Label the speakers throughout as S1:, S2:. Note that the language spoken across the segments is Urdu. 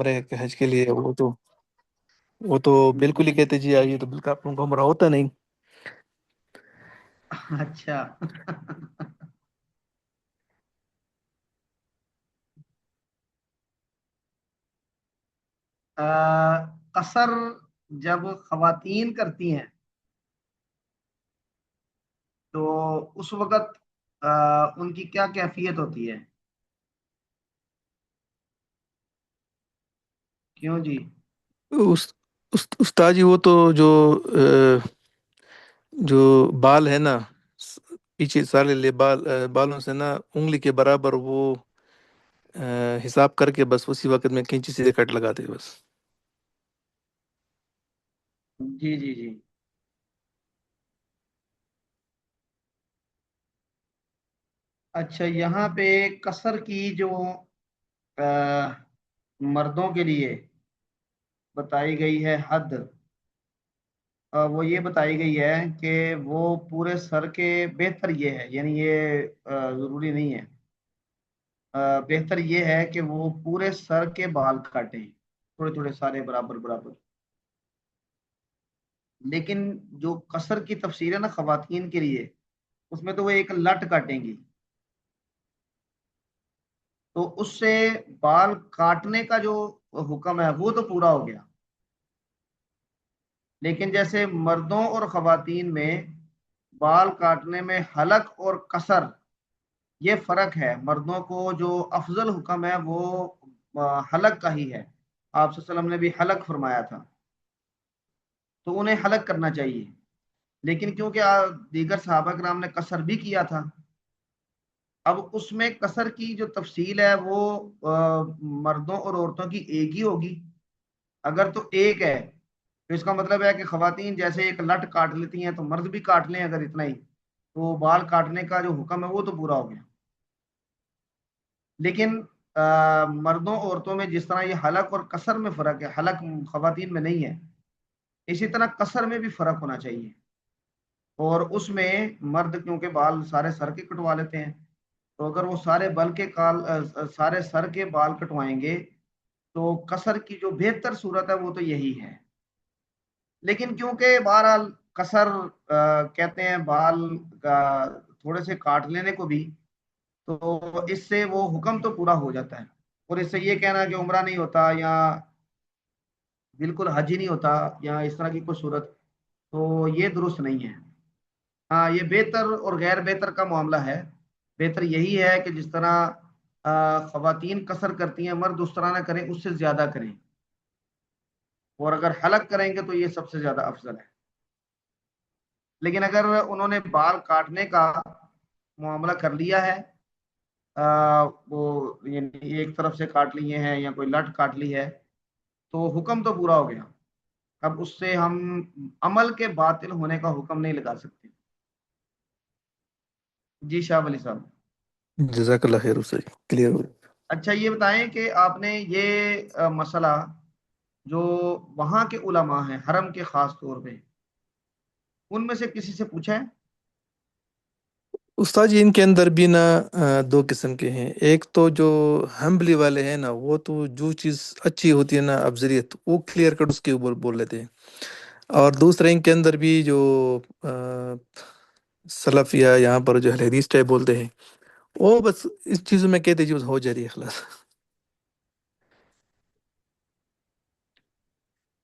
S1: عمرے کے حج کے لیے، وہ تو بالکل ہی کہتے جی آئیے، تو بالکل آپ لوگوں کو عمرہ ہوتا نہیں۔
S2: اچھا قصر جب خواتین کرتی ہیں تو اس وقت ان کی کیا کیفیت ہوتی ہے؟ کیوں جی؟
S1: اس استاد جی، وہ تو جو بال ہے نا، پیچھے سارے لے بالوں سے نا انگلی کے برابر وہ حساب کر کے بس اسی وقت میں کینچی سے کٹ لگاتے بس۔
S2: جی جی جی۔ اچھا، یہاں پہ قصر کی جو مردوں کے لیے بتائی گئی ہے حد، وہ یہ بتائی گئی ہے کہ وہ پورے سر کے، بہتر یہ ہے، یعنی یہ ضروری نہیں ہے، بہتر یہ ہے کہ وہ پورے سر کے بال کاٹیں، تھوڑے تھوڑے سارے برابر برابر۔ لیکن جو قصر کی تفسیر ہے نا خواتین کے لیے، اس میں تو وہ ایک لٹ کاٹیں گی، تو اس سے بال کاٹنے کا جو حکم ہے وہ تو پورا ہو گیا۔ لیکن جیسے مردوں اور خواتین میں بال کاٹنے میں حلق اور قصر یہ فرق ہے، مردوں کو جو افضل حکم ہے وہ حلق کا ہی ہے، آپ صلی اللہ علیہ وسلم نے بھی حلق فرمایا تھا، تو انہیں حلق کرنا چاہیے۔ لیکن کیونکہ دیگر صحابہ کرام نے قصر بھی کیا تھا، اب اس میں قصر کی جو تفصیل ہے وہ مردوں اور عورتوں کی ایک ہی ہوگی۔ اگر تو ایک ہے تو اس کا مطلب ہے کہ خواتین جیسے ایک لٹ کاٹ لیتی ہیں تو مرد بھی کاٹ لیں، اگر اتنا ہی تو بال کاٹنے کا جو حکم ہے وہ تو پورا ہو گیا۔ لیکن مردوں عورتوں میں جس طرح یہ حلق اور قصر میں فرق ہے، حلق خواتین میں نہیں ہے، اسی طرح قصر میں بھی فرق ہونا چاہیے۔ اور اس میں مرد کیونکہ بال سارے سر کے کٹوا لیتے ہیں، تو اگر وہ سارے سر کے بال کٹوائیں گے تو قصر کی جو بہتر صورت ہے وہ تو یہی ہے۔ لیکن کیونکہ بہرحال قصر کہتے ہیں بال کا تھوڑے سے کاٹ لینے کو بھی، تو اس سے وہ حکم تو پورا ہو جاتا ہے، اور اس سے یہ کہنا کہ عمرہ نہیں ہوتا یا بالکل حج ہی نہیں ہوتا یا اس طرح کی کوئی صورت، تو یہ درست نہیں ہے۔ ہاں، یہ بہتر اور غیر بہتر کا معاملہ ہے۔ بہتر یہی ہے کہ جس طرح خواتین قصر کرتی ہیں مرد اس طرح نہ کریں، اس سے زیادہ کریں، اور اگر حلق کریں گے تو یہ سب سے زیادہ افضل ہے۔ لیکن اگر انہوں نے بال کاٹنے کا معاملہ کر لیا ہے، وہ یعنی ایک طرف سے کاٹ لیے ہیں یا کوئی لٹ کاٹ لی ہے، تو حکم تو پورا ہو گیا۔ اب اس سے ہم عمل کے باطل ہونے کا حکم نہیں لگا سکتے۔ جی شاہ ولی صاحب۔
S1: جزاک اللہ خیر، اسے کلیئر ہو۔
S2: اچھا، یہ بتائیں کہ آپ نے یہ مسئلہ جو وہاں کے علماء ہیں حرم کے خاص طور پہ، ان میں سے کسی سے پوچھا ہے؟
S1: استاد جی، ان کے اندر بھی نا دو قسم کے ہیں۔ ایک تو جو ہمبلی والے ہیں نا، وہ تو جو چیز اچھی ہوتی ہے نا افضلیت، وہ کلیئر کٹ اس کے اوپر بول لیتے ہیں۔ اور دوسرے ان کے اندر بھی جو سلف یا یہاں پر جو اہل حدیث ٹائپ بولتے ہیں، وہ بس اس چیزوں میں کہتے جی بس ہو جا رہی ہے خلاص۔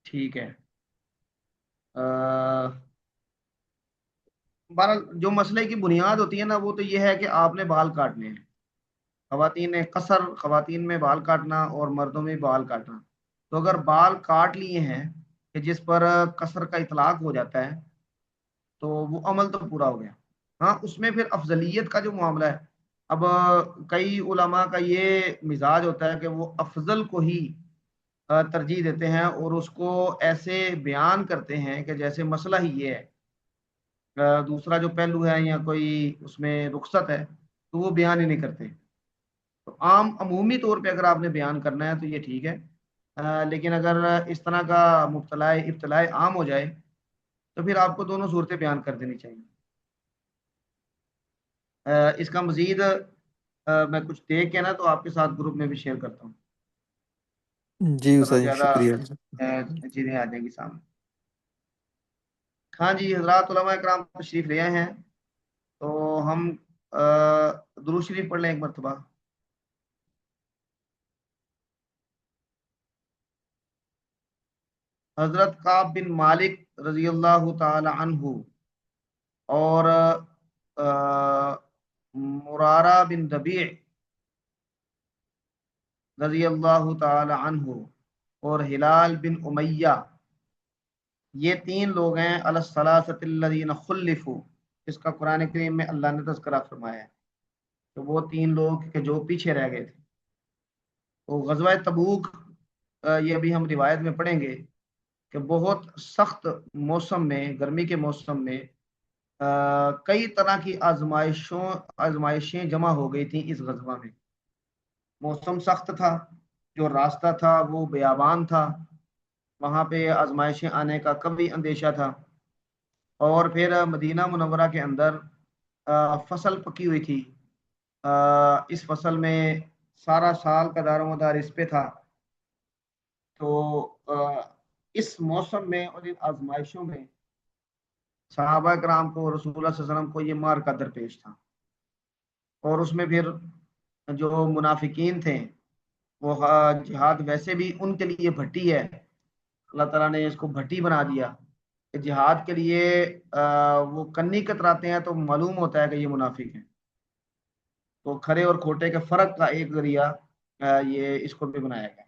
S2: ٹھیک ہے۔ بہرحال جو مسئلے کی بنیاد ہوتی ہے نا وہ تو یہ ہے کہ آپ نے بال کاٹنے ہیں، خواتین نے قصر، خواتین میں بال کاٹنا اور مردوں میں بال کاٹنا، تو اگر بال کاٹ لیے ہیں کہ جس پر قصر کا اطلاق ہو جاتا ہے تو وہ عمل تو پورا ہو گیا۔ ہاں، اس میں پھر افضلیت کا جو معاملہ ہے، اب کئی علماء کا یہ مزاج ہوتا ہے کہ وہ افضل کو ہی ترجیح دیتے ہیں اور اس کو ایسے بیان کرتے ہیں کہ جیسے مسئلہ ہی یہ ہے، دوسرا جو پہلو ہے یا کوئی اس میں رخصت ہے تو وہ بیان ہی نہیں کرتے۔ تو عمومی طور پہ اگر آپ نے بیان کرنا ہے تو یہ ٹھیک ہے، لیکن اگر اس طرح کا ابتلاء عام ہو جائے تو پھر آپ کو دونوں صورتیں بیان کر دینی چاہیے۔ اس کا مزید میں کچھ دیکھ کے نا تو آپ کے ساتھ گروپ میں بھی شیئر کرتا ہوں۔
S1: جی
S2: مطلب
S1: استاد جی،
S2: زیادہ
S1: شکریہ۔
S2: چیزیں آ جائیں گی سامنے۔ ہاں جی حضرات علماء کرام تشریف لے آئے ہیں، تو ہم درود شریف پڑھ لیں ایک مرتبہ۔ حضرت کعب بن مالک رضی اللہ تعالی عنہ اور مرارہ بن ربیع رضی اللہ تعالی عنہ اور ہلال بن امیہ، یہ تین لوگ ہیں الثلاثۃ الذین خلفوا، اس کا قرآن کریم میں اللہ نے تذکرہ فرمایا ہے، تو وہ تین لوگ کہ جو پیچھے رہ گئے تھے۔ تو غزوہ تبوک، یہ ابھی ہم روایت میں پڑھیں گے کہ بہت سخت موسم میں، گرمی کے موسم میں کئی طرح کی آزمائشیں جمع ہو گئی تھیں اس غزوہ میں۔ موسم سخت تھا، جو راستہ تھا وہ بیابان تھا، وہاں پہ آزمائشیں آنے کا کبھی اندیشہ تھا، اور پھر مدینہ منورہ کے اندر فصل پکی ہوئی تھی، اس فصل میں سارا سال کا دار و مدار اس پہ تھا، تو اس موسم میں اور ان آزمائشوں میں صحابہ کرام کو، رسول اللہ صلی اللہ علیہ وسلم کو یہ مار کا درپیش تھا، اور اس میں پھر جو منافقین تھے وہ جہاد ویسے بھی ان کے لیے بھٹی ہے، اللہ تعالیٰ نے اس کو بھٹی بنا دیا کہ جہاد کے لیے وہ کنی کتراتے ہیں تو معلوم ہوتا ہے کہ یہ منافق ہیں، تو کھرے اور کھوٹے کے فرق کا ایک ذریعہ یہ اس کو بھی بنایا گیا۔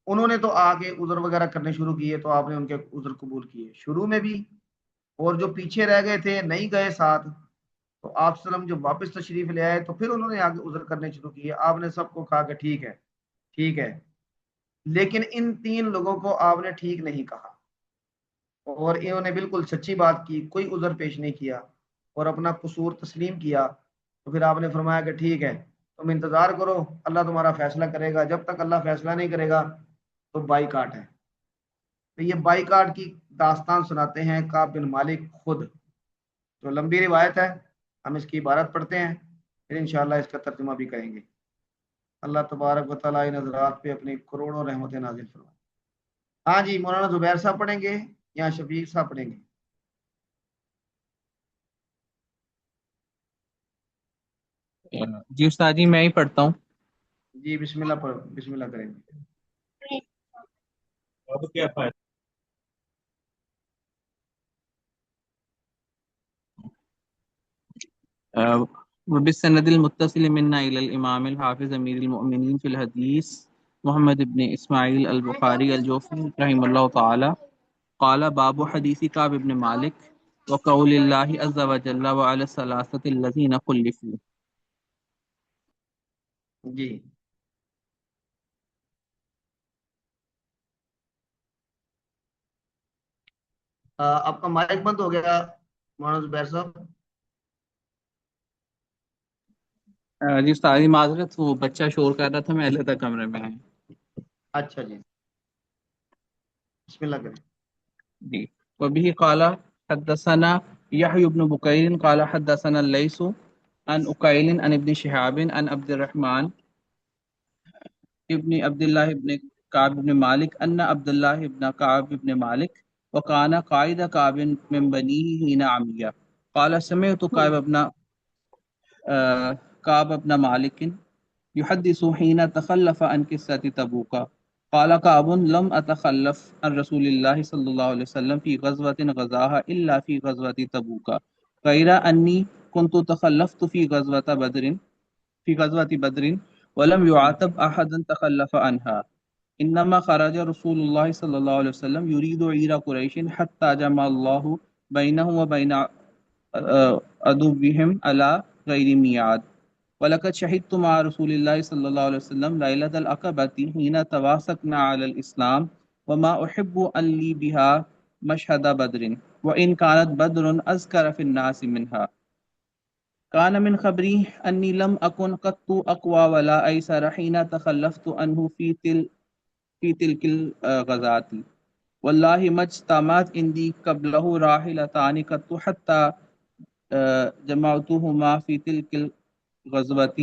S2: انہوں نے تو آگے عذر وغیرہ کرنے شروع کیے، تو آپ نے ان کے عذر قبول کیے شروع میں بھی، اور جو پیچھے رہ گئے تھے نہیں گئے ساتھ، تو آپ صلی اللہ علیہ وسلم جب واپس تشریف لے آئے تو پھر انہوں نے آگے عذر کرنے شروع کیے، آپ نے سب کو کہا کہ ٹھیک ہے ٹھیک ہے، لیکن ان تین لوگوں کو آپ نے ٹھیک نہیں کہا، اور انہوں نے بالکل سچی بات کی، کوئی عذر پیش نہیں کیا اور اپنا قصور تسلیم کیا، تو پھر آپ نے فرمایا کہ ٹھیک ہے تم انتظار کرو، اللہ تمہارا فیصلہ کرے گا، جب تک اللہ فیصلہ نہیں کرے گا تو بائی کاٹ ہے۔ تو یہ بائی کاٹ کی داستان سناتے ہیں کعب بن مالک خود، جو لمبی روایت ہے، ہم اس کی عبارت پڑھتے ہیں، پھر انشاءاللہ اس کا ترجمہ بھی کریں گے۔ اللہ تبارک و تعالیٰ ان حضرات پہ اپنی کروڑوں رحمتیں نازل فرمائے۔ ہاں جی مولانا زبیر صاحب پڑھیں گے یا شفیق صاحب پڑھیں گے؟
S3: جی استاد جی میں ہی پڑھتا ہوں۔
S2: جی بسم اللہ پڑھ، بسم اللہ کریں گے۔
S3: اب کیا فائدہ؟ وبالسند المتصل منا إلى الإمام الحافظ أمير المؤمنين في الحديث محمد بن إسماعيل البخاري الجوفي رحمه الله تعالى قال باب حديث كعب بن مالك وقول الله عز وجل وعلى الثلاثة الذين خلفوا۔
S2: جی آپ کا مائک بند ہو گیا مولانا زبیر صاحب۔
S3: جی استاد جی معذرت، وہ بچہ شور کر رہا تھا، میں علیحدہ کمرے میں آیا۔
S2: اچھا جی بسم اللہ کریں۔
S3: جی وبه قال حدثنا يحيى بن بكير قال حدثنا الليث عن أكيل عن ابن شهاب عن عبد الرحمن ابن عبد الله بن كعب بن مالك أن عبد الله بن كعب بن مالك وكان قائد كعب من بنيه حين عمي قال سمعت كعب بن مالك يحدث حين تخلف عن قصة تبوك قال كعب لم أتخلف عن رسول الله صلى الله عليه وسلم في غزوة غزاها إلا في غزوة تبوك غير أني كنت تخلفت في غزوة بدر ولم يعاتب أحدا تخلف عنها إنما خرج رسول الله صلى الله عليه وسلم يريد عير قريش حتى جمع الله بينه وبين عدوهم على غير ميعاد ولقد شهدت مع رسول الله صلى الله عليه وسلم ليلة العقبة حين تواثقنا على الإسلام وما أحب أن لي بها مشهد بدر وإن كانت بدر أذكر في الناس منها كان من خبري أني لم أكن قط أقوى ولا أيسر حين تخلفت عنه في تلك الغزات والله ما اجتمعت عندي قبله راحلتان قط حتى جمعتهما في تلك الغزوة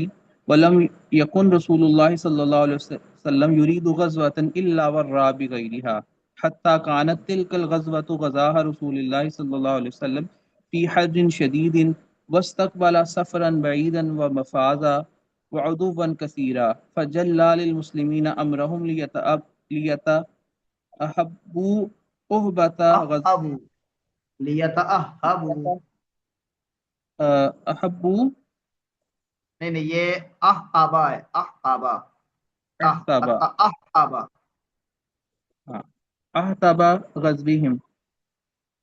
S3: ولم يكن رسول الله صلى الله عليه وسلم يريد غزوة إلا ورى بغيرها حتى كانت تلك الغزوة غزاها رسول الله صلى الله عليه وسلم في حر شديد واستقبل سفرا بعيدا ومفازا وعدوا كثيرا فجلى للمسلمين أمرهم ليتأهبوا أهبة
S2: ابو لیتأہبوا،
S3: أحبوا
S2: نہیں نہیں یہ احابا ہے، احابا،
S3: أحسابا
S2: احابا.
S3: أحتب غزوهم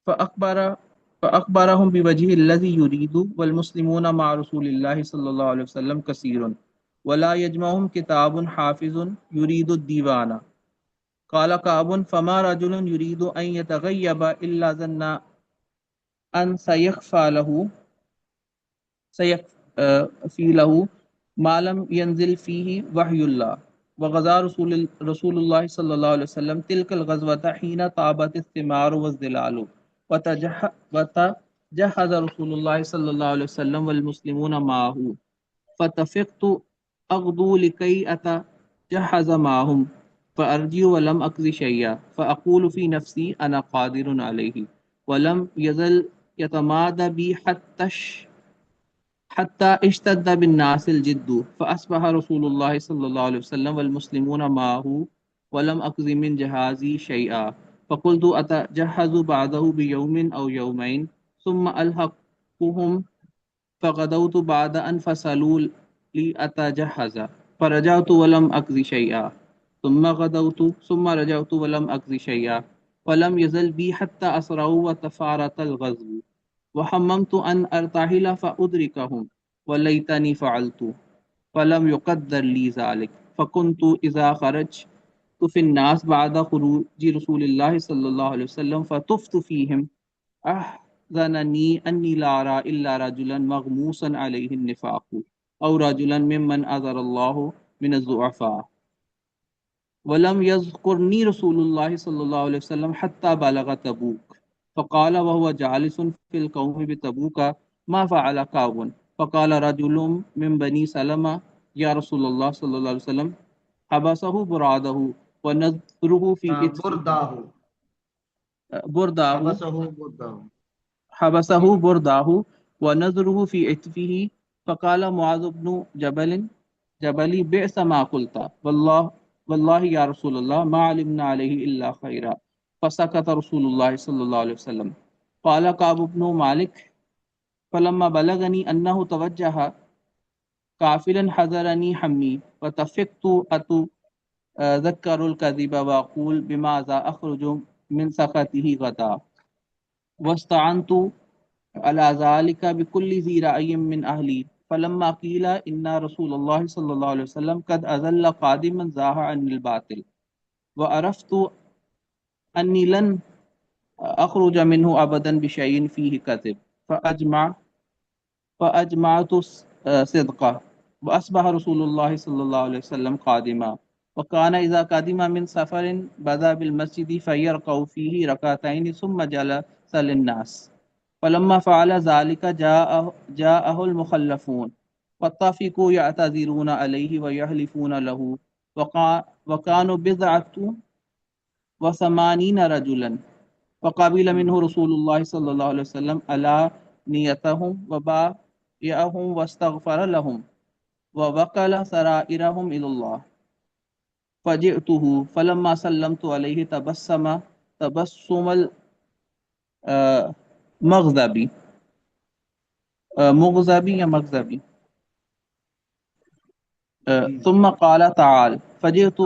S3: فأخبر فأخبرهم بوجه الذي يريد والمسلمون مع رسول الله صلى الله عليه وسلم كثير ولا يجمعهم كتاب حافظ يريد الديوان قال كعب فما رجل يريد أن يتغيب إلا ظن أن سيخفي له ما لم ينزل فيه وحي الله وغزا رسول الله صلى الله عليه وسلم تلك الغزوة حين طابت الثمار والظلال وتجهز رسول الله صلى الله عليه وسلم والمسلمون معه فتفقت أغدو لكي أتجهز معهم فأرجع ولم أقض شيئا فأقول في نفسي أنا قادر عليه ولم يزل يتمادى بي حتى اشتد بالناس الجد فأصبح رسول الله صلى الله عليه وسلم والمسلمون معه ولم أقض من جهازي شيئا فقلت أتجهز بعده بيوم أو يومين ثم ألحقهم فغدوت بعد أن فصلوا لأتجهز فرجعت ولم أقض شيئا ثم غدوت ثم رجعت ولم أقض شيئا ولم يزل بي حتى أسرعوا وتفارت الغزو وحممت أن أرتحل فأدركهم وليتني فعلت فلم يقدر لي ذلك فكنت إذا خرجت في الناس بعد خروج رسول الله صلى الله عليه وسلم فطفت فيهم أحزنني أني لا أرى إلا رجلا مغموسا عليه النفاق أو رجلا ممن أذر الله من الضعفاء ولم يذكرني رسول الله صلى الله عليه وسلم حتى بلغ تبوك فقال وهو جالس في القوم بتبوك ما فعل كعب فقال رجل من بني سلمة يا رسول الله صلى الله عليه وسلم حبسه براده ونذره في
S2: برداہ،
S3: برداه
S2: حبسہ برداہ.
S3: حبسه برداه ونذره في عتفه فقال معاذ بن جبل بئس ما قلت والله يا رسول الله ما علمنا عليه إلا خيرا فسكت رسول الله صلى الله عليه وسلم قال كعب بن مالك فلما بلغني أنه توجه قافلا حذرني حمي وتفقت أتذكر الكذب وأقول بماذا أخرج من سخطه غدا واستعنت على ذلك بكل ذي رأي من أهلي فلما قيل إن رسول الله صلى الله عليه وسلم قد أذل قادما زاح عن الباطل وعرفت أني لن أخرج منه أبدا بشيء فيه كذب فأجمعت صدقه وأصبح رسول الله صلى الله عليه وسلم قادما وكان إذا قدم من سفر بدا بالمسجد فيركع فيه ركعتين ثم جلس للناس فلما فعل ذلك جاءه المخلفون فاتفقوا يعتذرون عليه ويحلفون له وكانوا بضعة وثمانين رجلا فقبل منه رسول الله صلى الله عليه وسلم على نيتهم وبايعهم واستغفر لهم ووكل سرائرهم إلى الله فجئته فلما سلمت عليه تبسم المغضب مغضبي یا مغضبي ثم قال تعال فجئت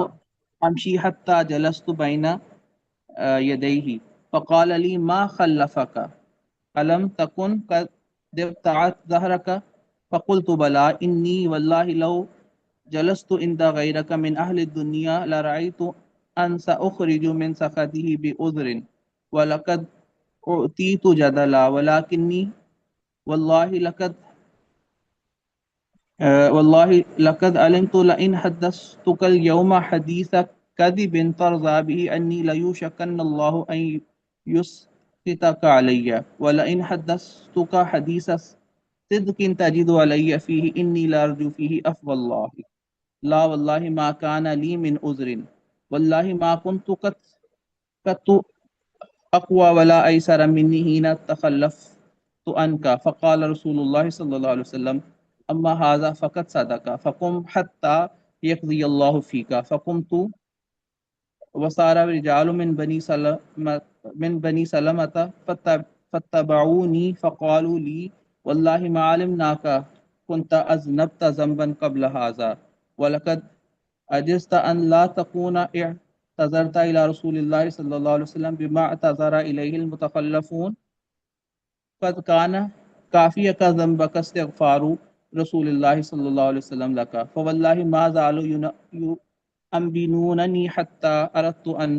S3: أمشي حتى جلست بين يديه فقال لي ما خلفك ألم تكن قد ابتعت ظهرك فقلت بلى إني والله لو جلست عند غيرك من أهل الدنيا لرأيت أن سأخرج من سخطه بأذر ولقد أعطيت جدلا ولكني والله لقد علمت لئن حدثتك اليوم حديث كذب ترضى به أني ليوشكن الله أن يسقطك علي ولئن حدثتك حديث صدق تجد علی فیہ انی لارجو فیہ افو اللہ لا واللہ ما کان لی من عذر واللہ ما کنت قط اقوى ولا ایسر منی حین تخلفت عنک فقال رسول اللہ صلی اللہ علیہ وسلم اما هذا فقد صدق فقم حتى يقضي الله فيك فقمت وصار رجال من بني سلمة فاتبعوني فقالوا لي والله ما علمناك كنت أذنبت ذنبا قبل هذا ولقد عجزت أن لا تكون اعتذرت إلى رسول الله صلى الله عليه وسلم بما اعتذر إليه المتخلفون قد كان كافيك ذنبك استغفار رسول الله صلى الله عليه وسلم لك فوالله ما زالوا ينبئونني حتى أردت أن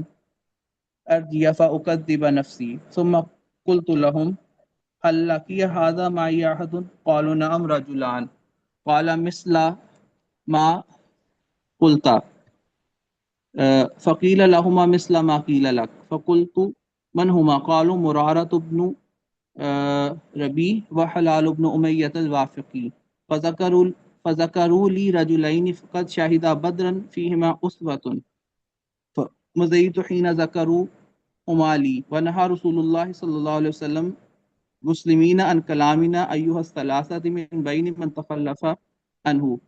S3: أرجع فأكذب نفسي ثم قلت لهم هل لقي هذا معي أحد قالوا نعم رجلان قال مثل ما قلت فقيل لهما مثل ما قيل لك فقلت من هما قالوا مرارة بن ربيع وحلال بن أمية الوافقي فذكروا لي رجلين قد شهدا بدرا فيهما أسوة فمزيت حين ذكروا لي ونهى رسول الله صلى الله عليه وسلم مسلمين عن كلامنا أيها الثلاثة من بين من تخلف عنه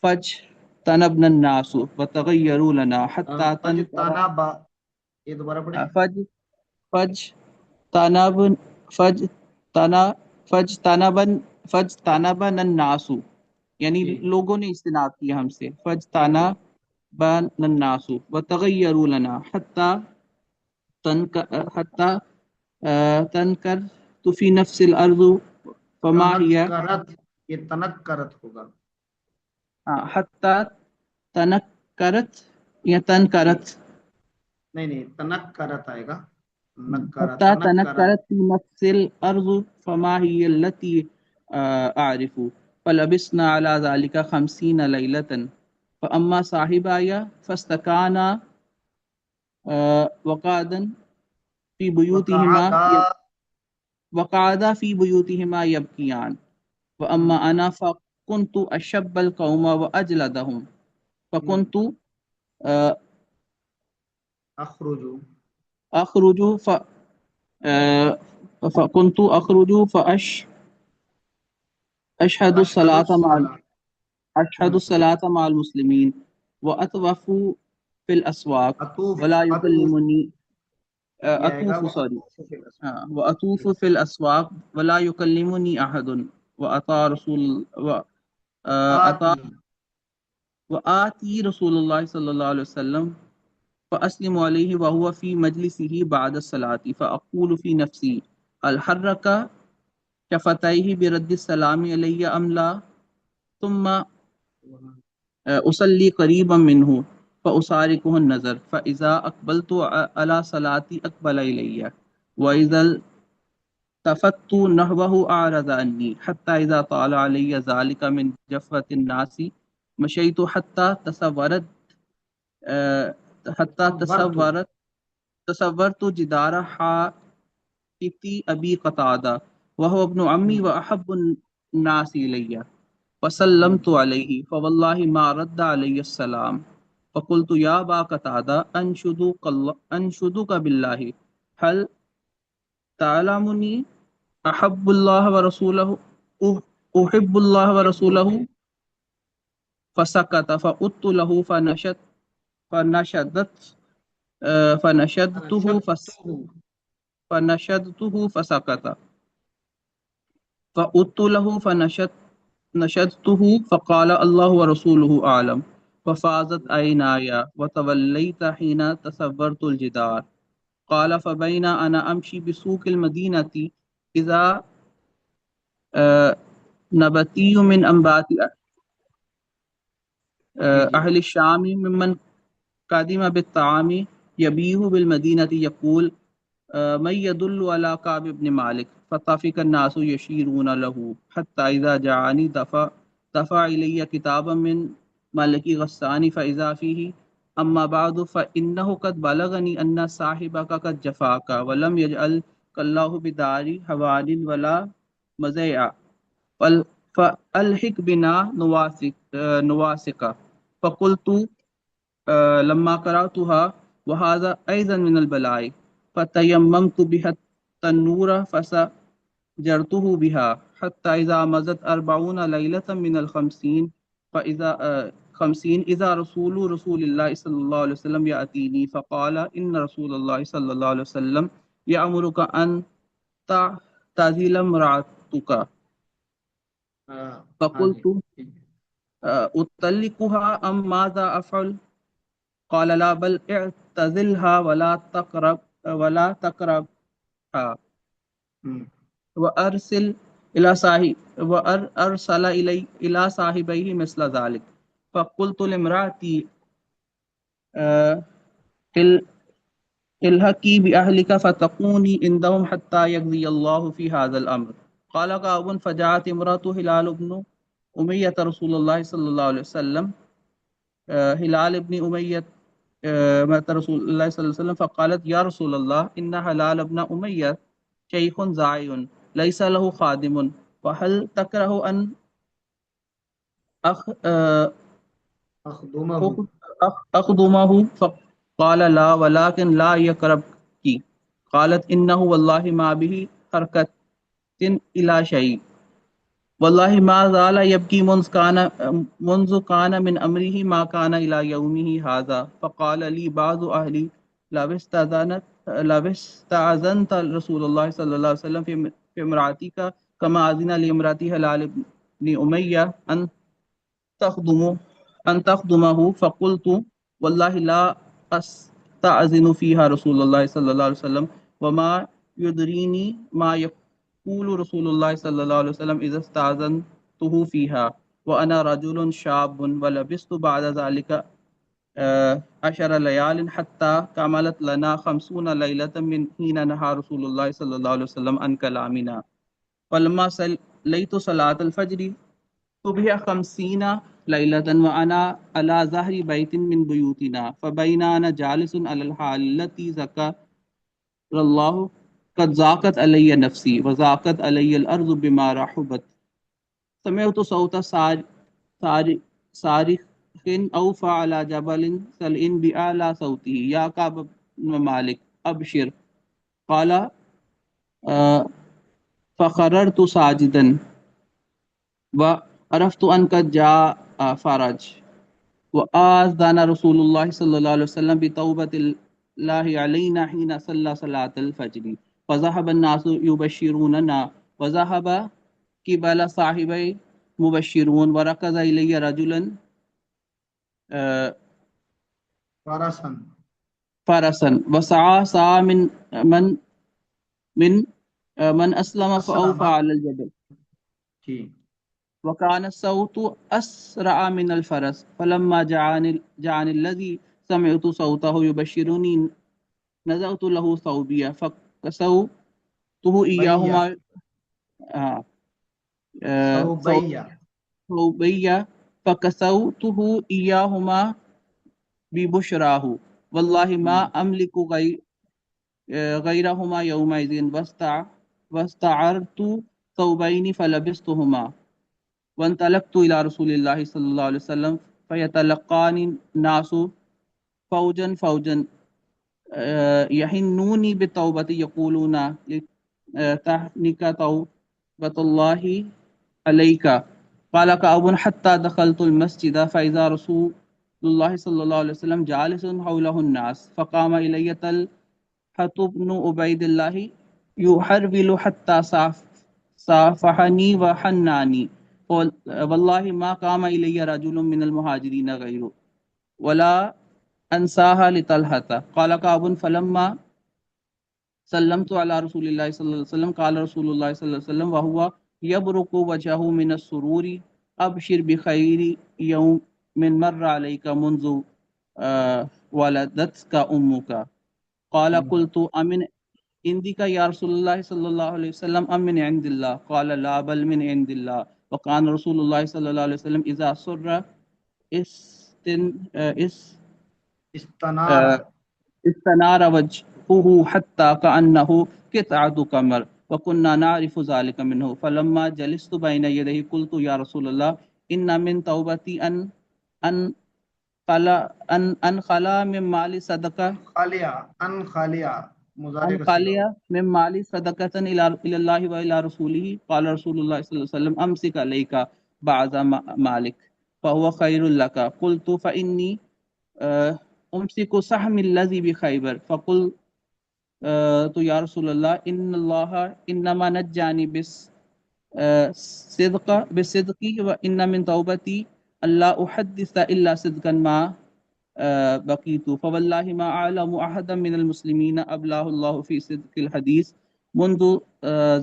S3: فاجتنبنا الناس وتغيروا لنا حتى
S2: فجتنب یہ دوبارہ پڑھیں.
S3: فاجتنب فاجتنب فاجتنبنا الناس یعنی
S2: جی
S3: لوگوں نے اجتناب کیا ہم سے فاجتنبنا الناس وتغيروا لنا حتى تنكرت في نفس الأرض فما هي
S2: تنکرت، یہ تنکرت ہوگا.
S3: حتى تنكرت یا تنكرت
S2: نہیں تنکرت آئے گا.
S3: حتى تنكرت في نفس الأرض فما هي التي أعرف فلبسنا على ذلك 50 ليلة فأما صاحباي فاستكانا وقعدا في بيوتهما يبكيان وأما أنا فكنت أشب القوم وأجلدهم فكنت أخرج فأشهد الصلاة مع المسلمين وأطوف في الأسواق ولا يكلمني وأطوف في الأسواق ولا يكلمني أحد وآتي رسول الله صلى الله عليه وسلم فأسلم عليه وهو في مجلسه بعد الصلاة فأقول في نفسي هل حرك شفتيه برد السلام علي أم لا ثم أصلي قريبا منه فأساركه النظر فإذا أقبلت على صلاتي أقبل إلي وإذا التفت نحوه أعرض عني حتى إذا طال علي ذلك من جفوة الناس مشيت حتى تصورت جدار حائط أبي قتادة وهو ابن عمي وأحب الناس إلي فسلمت عليه فوالله ما رد علي السلام فقلت يا أبا قتادة أنشدك بالله هل تعلمني أحب الله ورسوله أحب الله ورسوله فسكت فقلت له فنشدته فسكت فقلت له فنشدته فقال الله ورسوله أعلم ففاضت عيناي وتوليت حين تصورت الجدار قال فبين أنا أمشي بسوق المدينة إذا نبتي من أنبات أهل الشام ممن قدم بالطعام يبيه بالمدينة يقول من يدل على كعب بن مالك فطفق الناس يشيرون له حتى إذا جاءني دفع إلي كتابا من ملك غسان فإذا فيه أما بعد فإنه قد بلغني أن صاحبك قد جفاك ولم يجعلك الله بدار هوان ولا مزيع فألحق بنا نواسك فقلت لما قرأتها وهذا أيضا من البلاء فتيممت بها التنور فسجرته بها حتى إذا مضت 40 ليلة من الخمسين فإذا 50 إذا رسول الله صلى الله عليه وسلم يأتيني فقال إن رسول الله صلى الله عليه وسلم يأمرك أن تعتزل امرأتك
S2: ہاں جی
S3: فقلت
S2: ٹھیک ہے۔
S3: أطلقها أم ماذا أفعل قال لا بل اعتزلها ولا تقربها
S2: ہم،
S3: وأرسل وأرسل إلى صاحبيه مثل ذلك فقلت لامرأتي الحقي بأهلك فتكوني عندهم حتى يقضي الله في هذا الأمر قال كعب فجاءت امرأة هلال بن أمية رسول الله صلى الله عليه وسلم هلال بن أمية مات رسول الله صلى الله عليه وسلم فقالت يا رسول الله إن هلال بن أمية شيخ زاعي ليس له خادم فهل تكره أن
S2: اخدمہ ہوں۔
S3: أخدمه فقال لا ولكن لا يقربك قالت إنه والله ما به حركة إلى شيء والله ما زال يبكي منذ كان من أمره ما كان إلى يومه هذا فقال لي بعض أهلي لو استأذنت رسول الله صلى الله عليه وسلم في امرأتك كما أذن لامرأة هلال بن أمية أن تخدمه فقلت والله لا أستأذن فيها رسول الله صلى الله عليه وسلم وما يدريني ما يقول رسول الله صلى الله عليه وسلم إذا استأذنته فيها وأنا رجل شاب ولبست بعد ذلك 10 ليال حتى كملت لنا 50 ليلة من حين نهى رسول الله صلى الله عليه وسلم عن كلامنا فلما صليت صلاة الفجر صبح 50 ليلة وأنا على ظهر بيت من بيوتنا فبين أنا جالس على الحال التي ذكر الله قد ضاقت علي نفسي وضاقت علي الأرض بما رحبت سمعت صوت صارخ أوفى على جبل سلء بأعلى صوته يا كعب بن مالك أبشر قال فخررت ساجدا وعرفت أن قد جاء فرج وآذن رسول الله صلى الله عليه وسلم بتوبة الله علينا حين صلى صلاة الفجر فذهب الناس يبشروننا وذهب قبل صاحبي مبشرون وركض إلي رجلا فرسا وسعى سعى من أسلم فأوفى على الجبل وكان الصوت أسرع من الفرس فلما جاءني الذي سمعت صوته يبشرني نزعت له ثوبي فكسوته إياهما ثوبي فكسوته إياهما ببشراه والله ما أملك غيرهما يومئذ واستعرت ثوبين فلبستهما وانطلقت إلى رسول الله صلى الله عليه وسلم فيتلقاني الناس فوجا فوجا يحنوني بالتوبة يقولون تحنك توبة الله عليك قال كعب حتى دخلت المسجد فإذا رسول الله صلى الله عليه وسلم جالس حوله الناس فقام إلي طلحة بن عبيد الله يحرول حتى صافحني وحناني والله ما قام إلي رجل من المهاجرين غيره ولا أنساها لطلحة قال كعب فلما سلمت على رسول الله صلى الله عليه وسلم قال رسول الله صلى الله عليه وسلم وهو يبرق وجهه من السرور أبشر بخير يوم من مر عليك منذ ولدتك أمك قال قلت أمن عندك يا رسول الله صلى الله عليه وسلم أم من عند الله قال لا بل من عند الله وكان رسول الله صلى الله عليه وسلم إذا سر استنار وجهه حتى كأنه قطعة قمر وكنا نعرف ذلك منه فلما جلست بين يديه قلت يا رسول الله إن من توبتي أن أن خلا من مال صدقة
S2: خالیا، ان خالیا،
S3: أن
S2: مضارع کا صیغہ ہو.
S3: خالية من مال صدقة إلى الله وإلى رسوله قال رسول الله صلى الله عليه وسلم أمسك عليك بعض مالك فهو خير لك قلت فإني أمسك سهم الذي بخيبر فقل تو یا رسول اللہ ان اللہ انما نجانی بالصدق وان من توبتی اللہ احدث الا صدقا ما بقيت فوالله ما اعلم احدا من المسلمين ابلاه الله في صدق الحديث منذ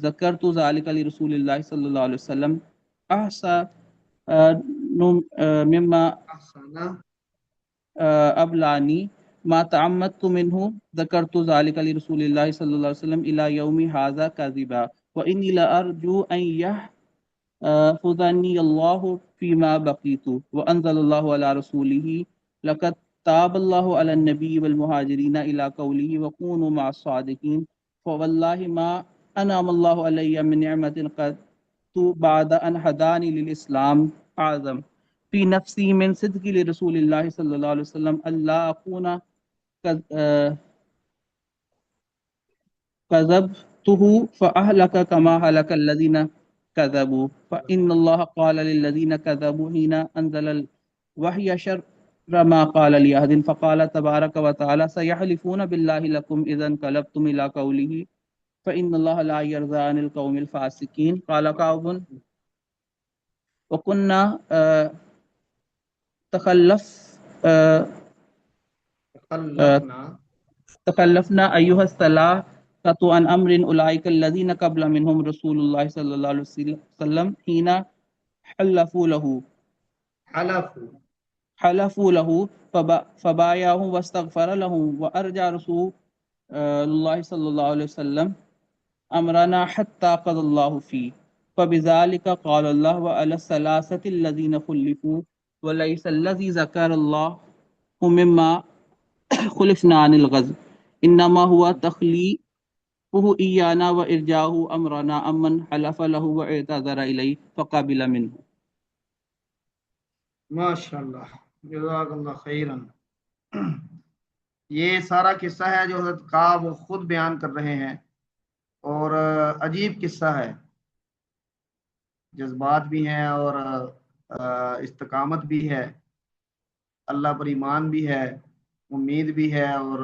S3: ذكرت ذلك لرسول الله صلى الله عليه وسلم احسن مما
S2: احسانہ.
S3: أبلاني ما تعمدت منه ذكرت ذلك لرسول الله صلى الله عليه وسلم إلى يوم هذا كذبا وإني لأرجو أن يحفظني الله فيما بقيت وأنزل الله على رسوله لقد تاب الله على النبي والمهاجرين إلى قوله وكونوا مع الصادقين فوالله ما أنعم الله علي من نعمة قد بعد أن هداني للإسلام أعظم في نفسي من صدق لرسول الله صلى الله عليه وسلم ألا أكون كذبته فأهلك كما هلك الذين كذبوا فإن الله قال للذين كذبوا حين أنزل الوحي شر ما قال لأحد فقال تبارك وتعالى سيحلفون بالله لكم إذا انقلبتم إلى قوله فإن الله لا يرضى عن القوم الفاسقين قال كعب وكنا تخلفنا أيها الثلاثة عن أمر أولئك الذين قبل منهم رسول الله صلى الله عليه وسلم حين حلفوا له فبايعهم واستغفر لهم وأرجع رسول الله صلى الله عليه وسلم أمرنا حتى قضى الله فيه فبذلك قال الله وعلى الثلاثة الذين خلفوا وليس الذي ذكر الله مما خلفنا عن الغزو انما هو تخليفه ايانا وارجاؤه امرنا امن حلف له واعتذر اليه فقبل منه.
S2: ماشاء اللہ، جزاک اللہ خیرا. یہ سارا قصہ ہے جو حضرت کعب وہ خود بیان کر رہے ہیں، اور عجیب قصہ ہے. جذبات بھی ہیں اور استقامت بھی ہے، اللہ پر ایمان بھی ہے، امید بھی ہے، اور